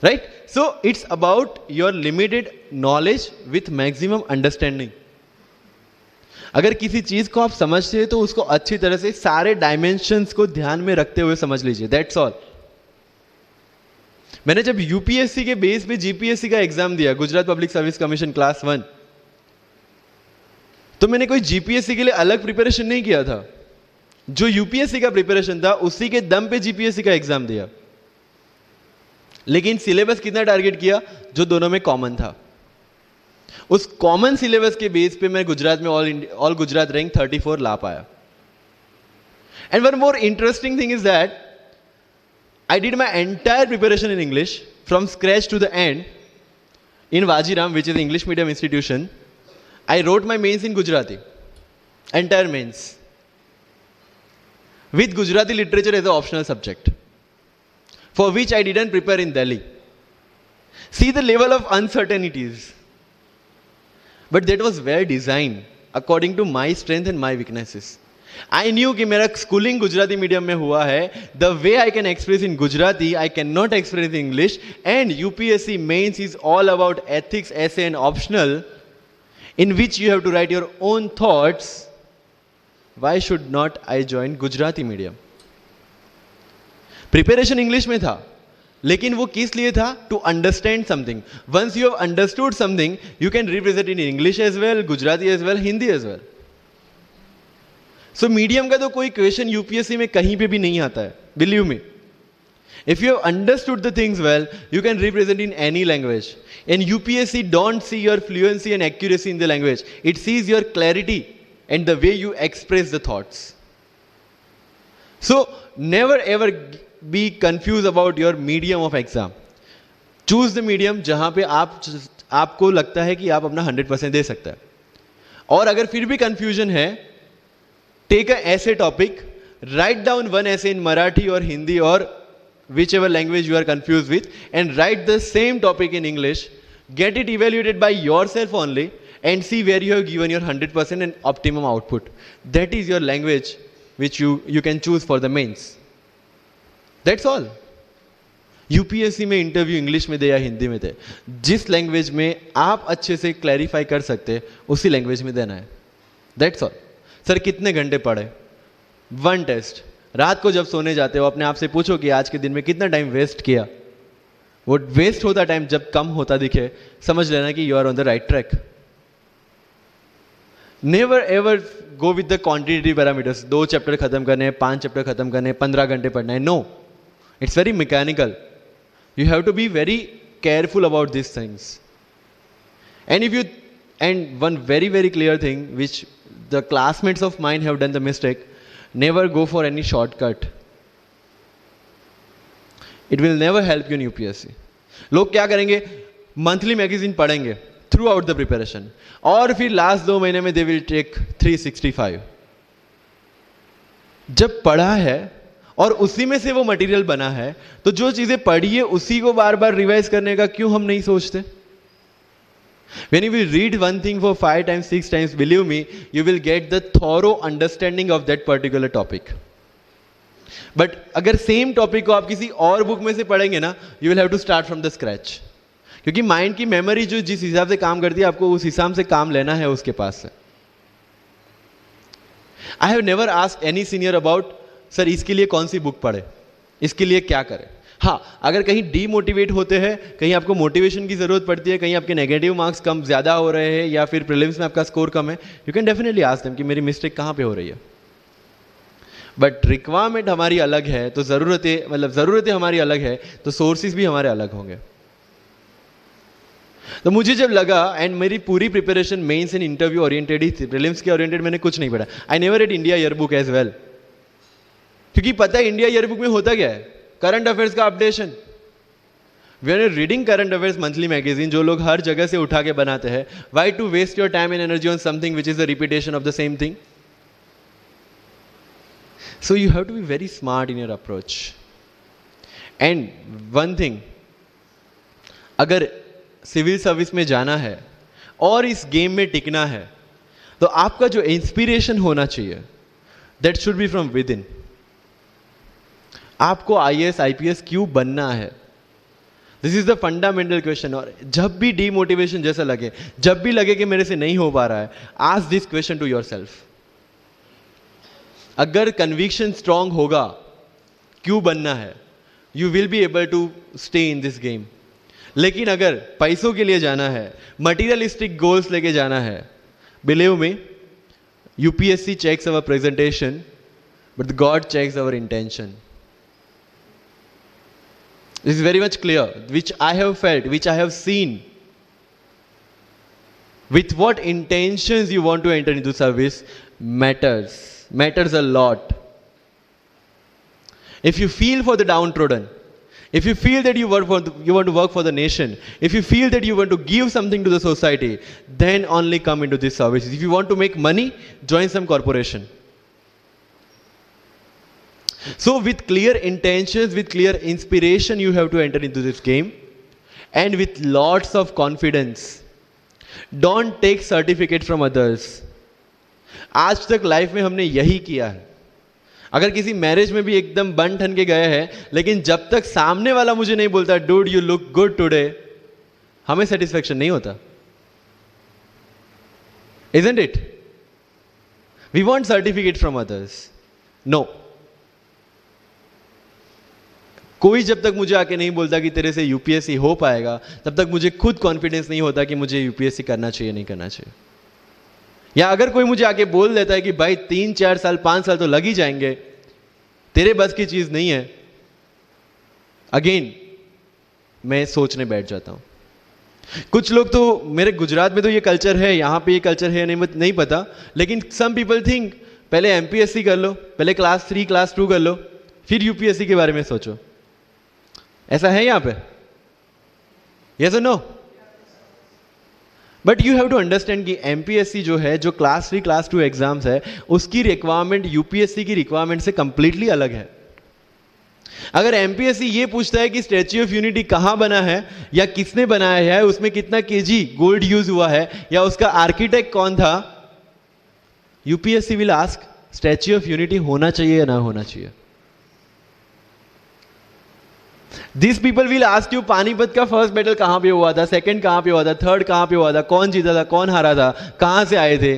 right? So it's about your limited knowledge with maximum understanding. अगर किसी चीज को आप समझते हैं तो उसको अच्छी तरह से सारे डायमेंशंस को ध्यान में रखते हुए समझ लीजिए, दैट्स ऑल। मैंने जब यूपीएससी के बेस पे जीपीएससी का एग्जाम दिया, Gujarat public service commission class 1, तो मैंने कोई जीपीएससी के लिए अलग प्रिपरेशन नहीं किया था। जो यूपीएससी का प्रिपरेशन था उसी के दम पे जीपीएससी का एग्जाम दिया, लेकिन सिलेबस कितना टारगेट किया, जो दोनों में कॉमन था। उस कॉमन सिलेबस के बेस पे मैं गुजरात में ऑल गुजरात रैंक 34 ला पाया। And one more interesting thing is that I did my entire preparation in English from scratch to the end in Vajiram, which is English medium institution. I wrote my mains in Gujarati, entire mains, with Gujarati literature as an optional subject, for which I didn't prepare in Delhi. See the level of uncertainties. But that was well designed according to my strength and my weaknesses. I knew कि मेरा schooling Gujarati medium में हुआ है, the way I can express in Gujarati, I cannot express in English, and UPSC mains is all about ethics, essay and optional, in which you have to write your own thoughts. Why should not I join Gujarati medium? Preparation English में था, लेकिन वो किस लिए था? To understand something. Once you have understood something, you can represent in English as well, Gujarati as well, Hindi as well. So medium का तो कोई क्वेश्चन यूपीएससी में कहीं पे भी नहीं आता है, believe me. If you have understood the things well, you can represent in any language. And UPSC don't see your fluency and accuracy in the language. It sees your clarity and the way you express the thoughts. So never ever be confused about your medium of exam. Choose the medium जहां पे आपको लगता है कि आप अपना 100% दे सकते हैं। और अगर फिर भी confusion है, take a essay topic, write down one essay in Marathi or Hindi or whichever language you are confused with, and write the same topic in English. Get it evaluated by yourself only and see where you have given your 100% and optimum output. That is your language which you can choose for the mains. That's all. UPSC में interview English में दे या हिंदी में दे, जिस language में आप अच्छे से clarify कर सकते उसी लैंग्वेज में देना है। That's all. सर कितने घंटे पढ़े? 1 टेस्ट। रात को जब सोने जाते हो अपने आप से पूछो कि आज के दिन में कितना टाइम वेस्ट किया। वो वेस्ट होता टाइम जब कम होता दिखे, समझ लेना कि you are on the right track. Never ever go with the quantity parameters. 2 chapter खत्म करने, 5 चैप्टर खत्म करने, 15 घंटे पढ़ना है। No, it's very mechanical. You have to be very careful about this things. And if you, and one very, very clear thing which the classmates of mine have done the mistake, never go for any shortcut. It will never help you in UPSC. लोग क्या करेंगे, monthly magazine पढ़ेंगे through out the preparation, और फिर last 2 महीने में they will take 365. जब पढ़ा है और उसी में से वो मटेरियल बना है, तो जो चीजें पढ़ी है उसी को बार बार रिवाइज करने का क्यों हम नहीं सोचते? When you will read one thing for 5 times, 6 times, believe me, you will get the thorough understanding of that particular topic. But अगर सेम टॉपिक को आप किसी और बुक में से पढ़ेंगे ना, you will have to start from the scratch. क्योंकि माइंड की मेमोरी जो जिस हिसाब से काम करती है, आपको उस हिसाब से काम लेना है उसके पास से. I have never asked any senior about, sir इसके लिए कौन सी बुक पढ़े, इसके लिए क्या करें. हाँ, अगर कहीं डीमोटिवेट होते हैं, कहीं आपको मोटिवेशन की जरूरत पड़ती है, कहीं आपके नेगेटिव मार्क्स कम ज़्यादा हो रहे हैं, या फिर प्रीलिम्स में आपका स्कोर कम है, you can definitely ask them कि मेरी मिस्टेक कहाँ पे हो रही है. बट रिक्वायरमेंट हमारी अलग है, तो ज़रूरतें, मतलब ज़रूरतें हमारी अलग है, तो सोर्सेज भी हमारे अलग होंगे. तो मुझे जब लगा, एंड मेरी पूरी preparation mains and interview oriented ही थी, प्रीलिम्स के ओरिएंटेड मैंने कुछ नहीं पढ़ा. I never read India yearbook as well, क्योंकि पता है इंडिया ईयरबुक में होता क्या है, करंट अफेयर्स का updation. We are reading current affairs monthly magazine, जो लोग हर जगह से उठा के बनाते हैं. Why to waste your time and energy on something which is the repetition of the same thing? So you have to be very smart in your approach. And one thing, अगर सिविल सर्विस में जाना है और इस game में टिकना है, तो आपका जो इंस्पिरेशन होना चाहिए, that should be from with in. आपको IAS IPS क्यों बनना है? This is the fundamental question. और जब भी डीमोटिवेशन जैसा लगे, जब भी लगे कि मेरे से नहीं हो पा रहा है, ask this question to yourself. अगर कन्विक्शन स्ट्रांग होगा क्यों बनना है, you will be able to stay in this game. लेकिन अगर पैसों के लिए जाना है, मटीरियलिस्टिक गोल्स लेके जाना है, believe me, UPSC checks our presentation, but God checks our intention. This is very much clear, which I have felt, which I have seen. With what intentions you want to enter into service matters a lot. If you feel for the downtrodden, if you feel that you want to work for the nation, if you feel that you want to give something to the society, then only come into this service. If you want to make money, join some corporation. So with clear intentions, with clear inspiration, you have to enter into this game, and with lots of confidence. Don't take certificate from others. आज तक life में हमने यही किया है. अगर किसी marriage में भी एकदम बन ठन के गए हैं, लेकिन जब तक सामने वाला मुझे नहीं बोलता dude you look good today, हमें सेटिस्फेक्शन नहीं होता. Isn't it? We want certificate from others. No. कोई जब तक मुझे आके नहीं बोलता कि तेरे से यूपीएससी हो पाएगा, तब तक मुझे खुद कॉन्फिडेंस नहीं होता कि मुझे यूपीएससी करना चाहिए नहीं करना चाहिए. या अगर कोई मुझे आके बोल देता है कि भाई 3-4 साल 5 साल तो लग ही जाएंगे, तेरे बस की चीज नहीं है, अगेन मैं सोचने बैठ जाता हूं. कुछ लोग तो, मेरे गुजरात में तो ये कल्चर है, यहां पे ये कल्चर है नहीं पता, लेकिन सम पीपल थिंक पहले एमपीएससी कर लो, पहले क्लास 3 क्लास 2 कर लो, फिर यूपीएससी के बारे में सोचो. ऐसा है यहां पे? यस और no? But you have to understand कि एमपीएससी जो है, जो क्लास 3 क्लास 2 एग्जाम्स है, उसकी रिक्वायरमेंट यूपीएससी की रिक्वायरमेंट से कंप्लीटली अलग है. अगर एमपीएससी ये पूछता है कि स्टैच्यू ऑफ यूनिटी कहां बना है, या किसने बनाया है, उसमें कितना केजी गोल्ड यूज हुआ है, या उसका आर्किटेक्ट कौन था, UPSC will ask statue of unity होना चाहिए या ना होना चाहिए. These people will ask you Panipat का फर्स्ट बैटल कहां पे हुआ था, सेकंड कहां पे हुआ था, थर्ड कहां पे हुआ था, कौन जीता था, कौन हारा था, कहां से आए थे.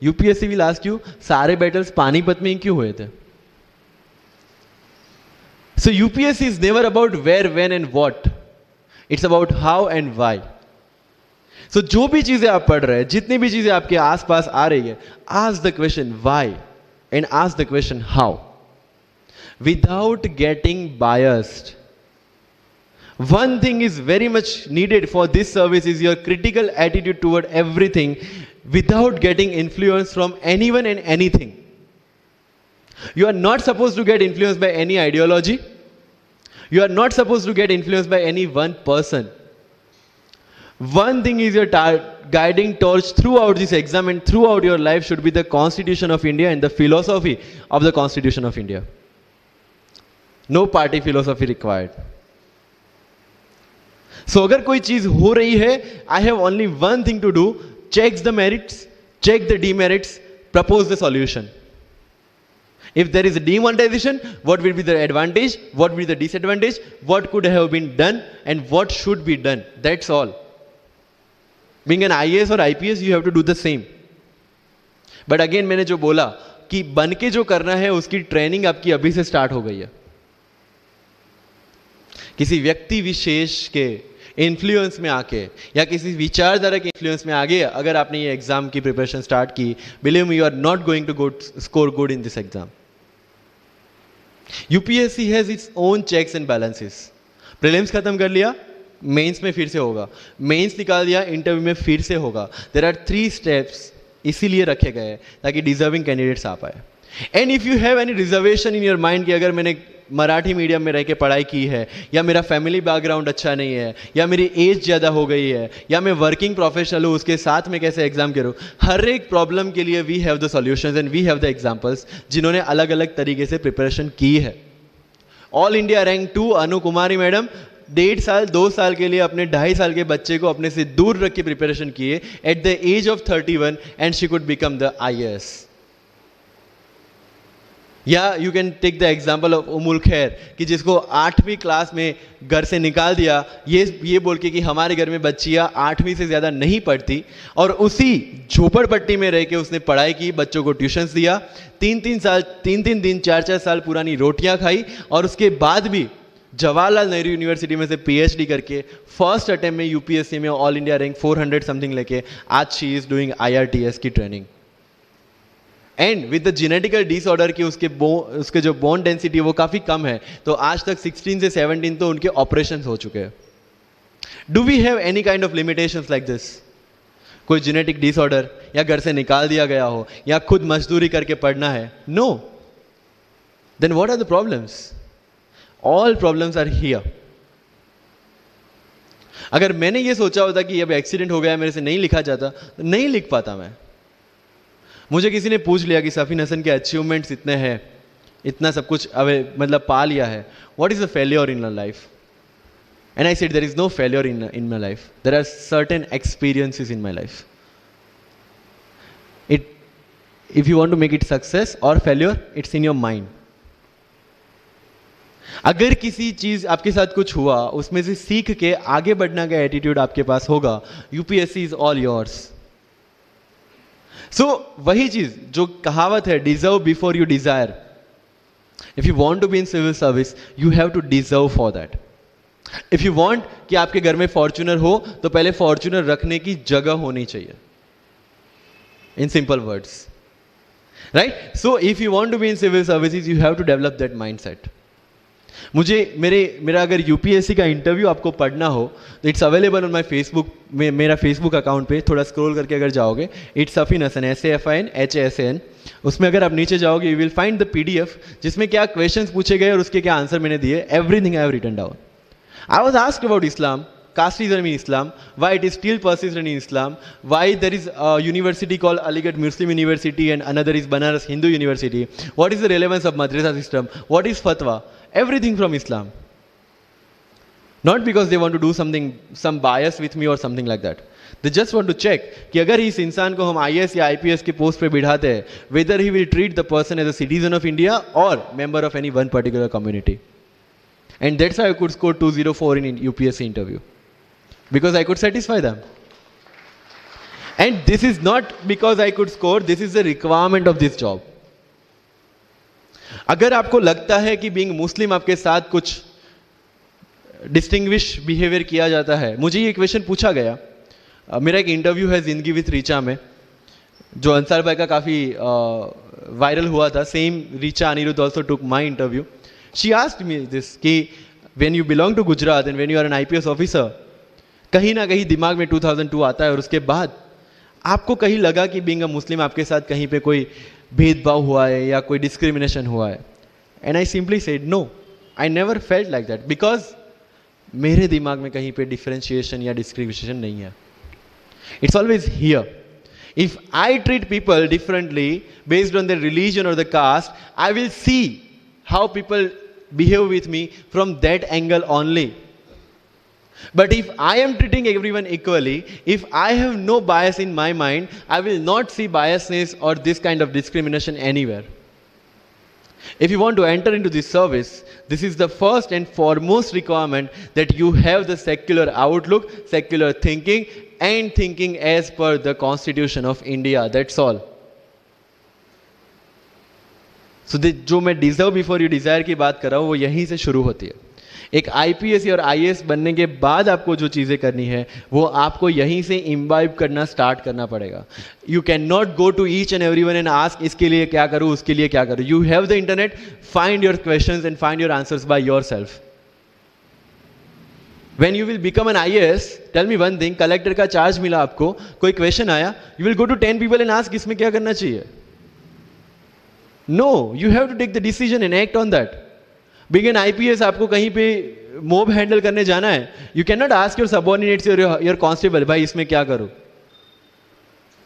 यूपीएससी विल आस्क यू सारे बैटल्स पानीपत में ही क्यों हुए थे. So UPSC is never about where, when and what, it's about how and why. So जो भी चीजें आप पढ़ रहे हैं, जितनी भी चीजें आपके आसपास आ रही है, ask the question why and ask the question how, without getting biased. One thing is very much needed for this service is your critical attitude toward everything without getting influence from anyone and anything. You are not supposed to get influenced by any ideology. You are not supposed to get influenced by any one person. One thing is your guiding torch throughout this exam and throughout your life should be the Constitution of India and the philosophy of the Constitution of India. No party philosophy required. So अगर कोई चीज हो रही है, I have only one thing to do: check the merits, check the demerits, propose the solution. If there is a demonetization, what will be the advantage? What will be the disadvantage? What could have been done and what should be done? That's all. Being an IAS or IPS, you have to do the same. But again, मैंने जो बोला कि बन के जो करना है उसकी ट्रेनिंग आपकी अभी से स्टार्ट हो गई है. किसी व्यक्ति विशेष के इन्फ्लुएंस में आके या किसी विचारधारा के इन्फ्लुएंस में आगे अगर आपने ये एग्जाम की प्रिपरेशन स्टार्ट की, believe me, you are not going to score good in this exam. UPSC has its own checks and balances. Prelims खत्म कर लिया, मेंस में फिर से होगा, मेंस निकाल दिया, इंटरव्यू में फिर से होगा. देयर आर 3 स्टेप्स इसीलिए रखे गए हैं ताकि डिजर्विंग कैंडिडेट्स आ पाए. And if you have any reservation in your mind कि अगर मैंने मराठी मीडियम में रह के पढ़ाई की है, या मेरा फैमिली बैकग्राउंड अच्छा नहीं है, या मेरी एज ज़्यादा हो गई है, या मैं वर्किंग प्रोफेशनल हूँ, उसके साथ में कैसे एग्जाम करूँ, हर एक प्रॉब्लम के लिए we have the solutions and we have the examples जिन्होंने अलग अलग तरीके से प्रिपरेशन की है. All India rank 2 Anu Kumari madam 1.5 साल 2 साल के लिए अपने 2.5 साल के बच्चे को अपने से दूर रख के प्रिपरेशन किए at the age of 31 and she could become the IAS. या you can take the example of Ummul Kher कि जिसको 8वीं क्लास में घर से निकाल दिया ये बोल के कि हमारे घर में बच्चियां 8वीं से ज़्यादा नहीं पढ़ती, और उसी झोपड़पट्टी में रह के उसने पढ़ाई की, बच्चों को ट्यूशन्स दिया, 3 दिन 4 साल पुरानी रोटियां खाई, और उसके बाद भी जवाहरलाल नेहरू यूनिवर्सिटी में से PhD करके फर्स्ट अटेम्प्ट में यूपीएससी में ऑल इंडिया रैंक 400 समथिंग लेके आज शी इज डूइंग IRTS की training. And with the genetical disorder की उसके जो बोन डेंसिटी वो काफ़ी कम है, तो आज तक 16 से 17 तो उनके ऑपरेशन हो चुके हैं. Do we have any kind of limitations like this? कोई जेनेटिक डिसऑर्डर या घर से निकाल दिया गया हो या खुद मजदूरी करके पढ़ना है? No. Then what are the problems? All problems are here. अगर मैंने ये सोचा होता कि अब एक्सीडेंट हो गया, मेरे से नहीं लिखा जाता, तो नहीं लिख पाता मैं. मुझे किसी ने पूछ लिया कि सफीन हसन के अचीवमेंट्स इतने हैं, इतना सब कुछ मतलब पा लिया है, what is the failure in your life? And I said there is no failure in my life, there are certain experiences in my life. If you want to make it success और failure, it's in your mind. अगर किसी चीज आपके साथ कुछ हुआ, उसमें से सीख के आगे बढ़ने का एटीट्यूड आपके पास होगा, UPSC is all yours. So वही चीज जो कहावत है, deserve before you desire. If you want to be in civil service, you have to deserve for that. If you want कि आपके घर में फॉर्च्यूनर हो, तो पहले फॉर्च्यूनर रखने की जगह होनी चाहिए. In simple words, right? So if you want to be in civil services, you have to develop that mindset. मेरा अगर यूपीएससी का इंटरव्यू आपको पढ़ना हो तो it's available on my Facebook में, मेरा फेसबुक अकाउंट पे थोड़ा स्क्रॉल करके अगर जाओगे, इट्स सफीन हसन, SAFIN उसमें अगर आप नीचे जाओगे, you will find the PDF जिसमें क्या क्वेश्चंस पूछे गए और उसके क्या आंसर मैंने दिए. Everything I have written down. I was asked about Islam, casteism in Islam, why it is still persistent in Islam, why there is a university called Aligarh Muslim University and another is Banaras Hindu University, what is the relevance of madrasa system, what is fatwa, everything from Islam. Not because they want to do something, some bias with me or something like that. They just want to check कि अगर इस इंसान को हम IAS या IPS के post पे बिठाते हैं, whether he will treat the person as a citizen of India or member of any one particular community. And that's how I could score 204 in UPSC interview. Because I could satisfy them. And this is not because I could score, this is the requirement of this job. अगर आपको लगता है कि being मुस्लिम आपके साथ कुछ distinguish behaviour किया जाता है, मुझे ये क्वेश्चन पूछा गया. मेरा एक इंटरव्यू है जिंदगी विथ रीचा में, जो अंसार भाई का काफ़ी वायरल हुआ था. Same Richa Aniruddh also took my interview. She asked me this कि when you belong to Gujarat and when you are an IPS officer, कहीं ना कहीं दिमाग में 2002 आता है और उसके बाद आपको कहीं लगा कि बीइंग अ मुस्लिम आपके साथ कहीं पे कोई भेदभाव हुआ है या कोई डिस्क्रिमिनेशन हुआ है. And I simply said no, I never felt like that, because मेरे दिमाग में कहीं पे डिफरेंशिएशन या डिस्क्रिमिनेशन नहीं है. It's always here. If I treat people differently based on their religion or the caste, I will see how people behave with me from that angle only. But if I am treating everyone equally, if I have no bias in my mind, I will not see biasness or this kind of discrimination anywhere. If you want to enter into this service, this is the first and foremost requirement, that you have the secular outlook, secular thinking, and thinking as per the Constitution of India. That's all. So जो मैं deserve before you Dzire की बात कर रहा हूँ वो यहीं से शुरू होती है. एक आईपीएस और आईएएस बनने के बाद आपको जो चीज़ें करनी है वो आपको यहीं से इम्बाइब करना स्टार्ट करना पड़ेगा. You can not go to each and everyone and ask इसके लिए क्या करूँ, उसके लिए क्या करूँ. You have the internet, find your questions and find your answers by yourself. When you will become an IAS, tell me one thing, collector का charge मिला आपको, कोई क्वेश्चन आया, you will go to 10 people and ask इसमें क्या करना चाहिए. No, you have to take the decision and act on that. Being an IPS आपको कहीं पे मोब हैंडल करने जाना है, you cannot ask your subordinates or your constable, भाई इसमें क्या करूँ.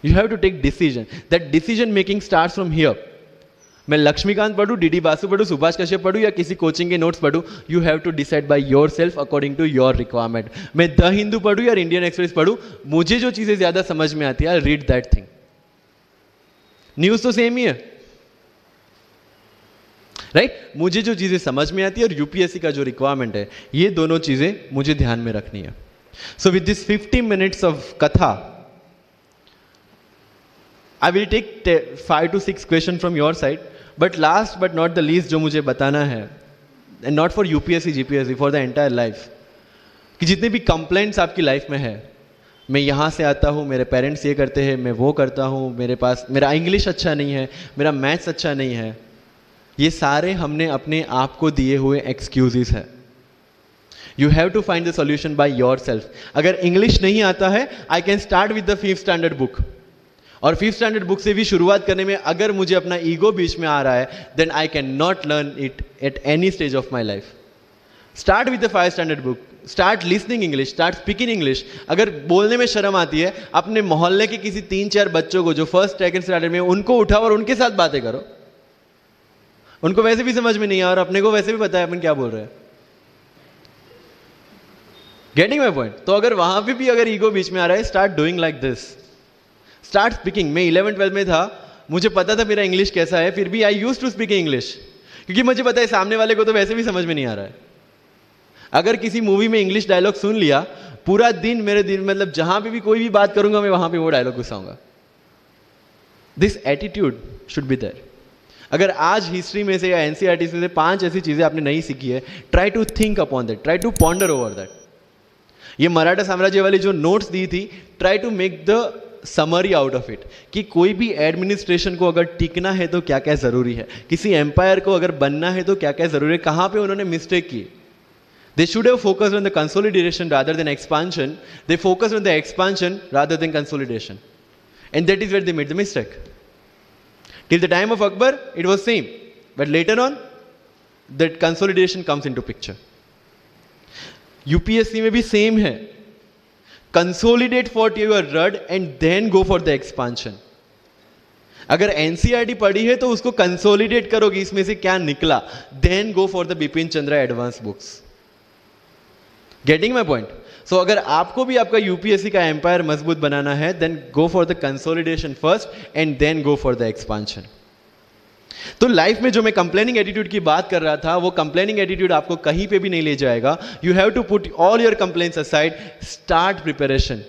You have to take decision. That decision making starts from here. मैं लक्ष्मीकांत पढ़ूँ, डीडी बासु पढ़ूँ, सुभाष कश्यप पढ़ूँ या किसी कोचिंग के नोट्स पढ़ूँ, you have to decide by your self according to your requirement. मैं द हिंदू पढ़ूँ या इंडियन एक्सप्रेस पढ़ूँ, मुझे जो चीज़ें ज़्यादा समझ में आती है, रीड दैट थिंग. न्यूज़ तो सेम ही है, राइट. मुझे जो चीज़ें समझ में आती है और यूपीएससी का जो रिक्वायरमेंट है, ये दोनों चीज़ें मुझे ध्यान में रखनी है. So with this 50 minutes of कथा, I will take 5 to 6 question from your side. But last but not the least जो मुझे बताना है, and not for UPSC GPSC, for the entire life, कि जितने भी कंप्लेंट्स आपकी लाइफ में है, मैं यहाँ से आता हूँ, मेरे पेरेंट्स ये करते हैं, मैं वो करता हूँ, मेरा इंग्लिश अच्छा नहीं है, मेरा मैथ्स अच्छा नहीं है, ये सारे हमने अपने आप को दिए हुए एक्सक्यूजेस है. You have to find the solution by your self. अगर इंग्लिश नहीं आता है, I can start with the 5th standard book, और 5th standard बुक से भी शुरुआत करने में अगर मुझे अपना ईगो बीच में आ रहा है, then I can not learn it at any stage of my life. Start with the 5th standard book, start listening English, start speaking English. अगर बोलने में शर्म आती है, अपने मोहल्ले के किसी 3-4 बच्चों को जो 1st, 2nd standard में, उनको उठाओ और उनके साथ बातें करो. उनको वैसे भी समझ में नहीं है और अपने को वैसे भी पता है अपन क्या बोल रहे हैं. Getting my point. तो अगर वहां पे भी अगर ईगो बीच में आ रहा है, start doing like this, start speaking. मैं 11th-12th में था, मुझे पता था मेरा इंग्लिश कैसा है, फिर भी I used to speak English, क्योंकि मुझे पता है सामने वाले को तो वैसे भी समझ में नहीं आ रहा है. अगर किसी मूवी में इंग्लिश डायलॉग सुन लिया, पूरा दिन मेरे दिन मतलब जहां पे भी कोई भी बात करूंगा, मैं वहां पे वो डायलॉग घुसाऊंगा. This attitude should be there. अगर आज हिस्ट्री में से या एनसीईआरटी में से 5 ऐसी चीजें आपने नहीं सीखी है, try to think upon that, try to ponder over that. ये मराठा साम्राज्य वाली जो नोट्स दी थी, try to make the summary out of it, कि कोई भी एडमिनिस्ट्रेशन को अगर टिकना है तो क्या क्या जरूरी है, किसी एम्पायर को अगर बनना है तो क्या क्या जरूरी है, कहां पे उन्होंने मिस्टेक की. They should have focused on the consolidation rather than expansion. They focused on the expansion rather than consolidation, and that is where they made the mistake. Till the time of Akbar it was same, but later on that consolidation comes into picture. UPSC में भी same है. Consolidate for your rod and then go for the expansion. अगर NCERT पढ़ी है तो उसको consolidate करोगे, इसमें से क्या निकला, then go for the Bipin Chandra advance books. Getting my point. So अगर आपको भी आपका यूपीएससी का एम्पायर मजबूत बनाना है, then go for the consolidation first and then go for the expansion. तो लाइफ में जो मैं कंप्लेनिंग एटीट्यूड की बात कर रहा था, वो कंप्लेनिंग एटीट्यूड आपको कहीं पे भी नहीं ले जाएगा. You have to put all your complaints aside, start preparation.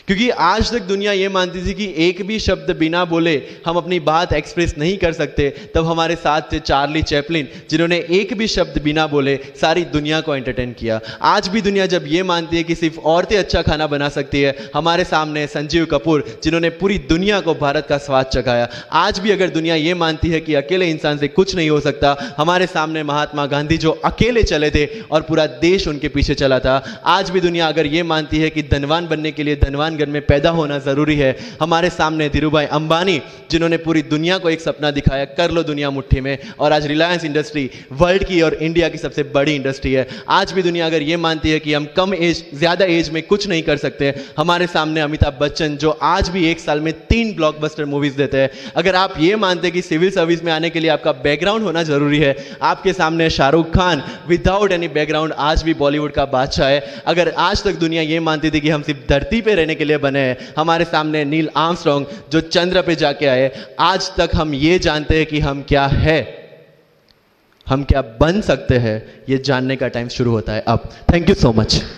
क्योंकि आज तक दुनिया यह मानती थी कि एक भी शब्द बिना बोले हम अपनी बात एक्सप्रेस नहीं कर सकते। तब हमारे साथ थे चार्ली चैपलिन, जिन्होंने एक भी शब्द बिना बोले सारी दुनिया को एंटरटेन किया। आज भी दुनिया जब यह मानती है कि सिर्फ औरतें अच्छा खाना बना सकती है, हमारे सामने संजीव कपूर, जिन्होंने पूरी दुनिया को भारत का स्वाद चखाया। आज भी अगर दुनिया यह मानती है कि अकेले इंसान से कुछ नहीं हो सकता, हमारे सामने महात्मा गांधी जो अकेले चले थे और पूरा देश उनके पीछे चला था। आज भी दुनिया अगर यह मानती है कि धनवान बनने के लिए धनवान घर में पैदा होना जरूरी है, हमारे सामने धीरूभाई अंबानी, जिन्होंने पूरी दुनिया को एक सपना दिखाया, कर लो दुनिया मुट्ठी में, और आज रिलायंस इंडस्ट्री वर्ल्ड की और इंडिया की सबसे बड़ी इंडस्ट्री है। आज भी दुनिया अगर यह मानती है कि हम कम एज ज्यादा एज में कुछ नहीं कर सकते, हमारे सामने अमिताभ बच्चन, जो आज भी एक साल में 3 ब्लॉकबस्टर मूवीज देते हैं। अगर आप ये मानते हैं कि सिविल सर्विस में आने के लिए आपका बैकग्राउंड होना जरूरी है, आपके सामने Shahrukh Khan without any background आज भी बॉलीवुड का बादशाह है। अगर आज तक दुनिया ये मानती थी कि हम सिर्फ धरती पे रहने के लिए बने हैं, हमारे सामने नील आर्मस्ट्रांग जो चंद्र पे जाके आए, आज तक हम ये जानते हैं कि हम क्या है, हम क्या बन सकते हैं, ये जानने का टाइम शुरू होता है अब। Thank you so much.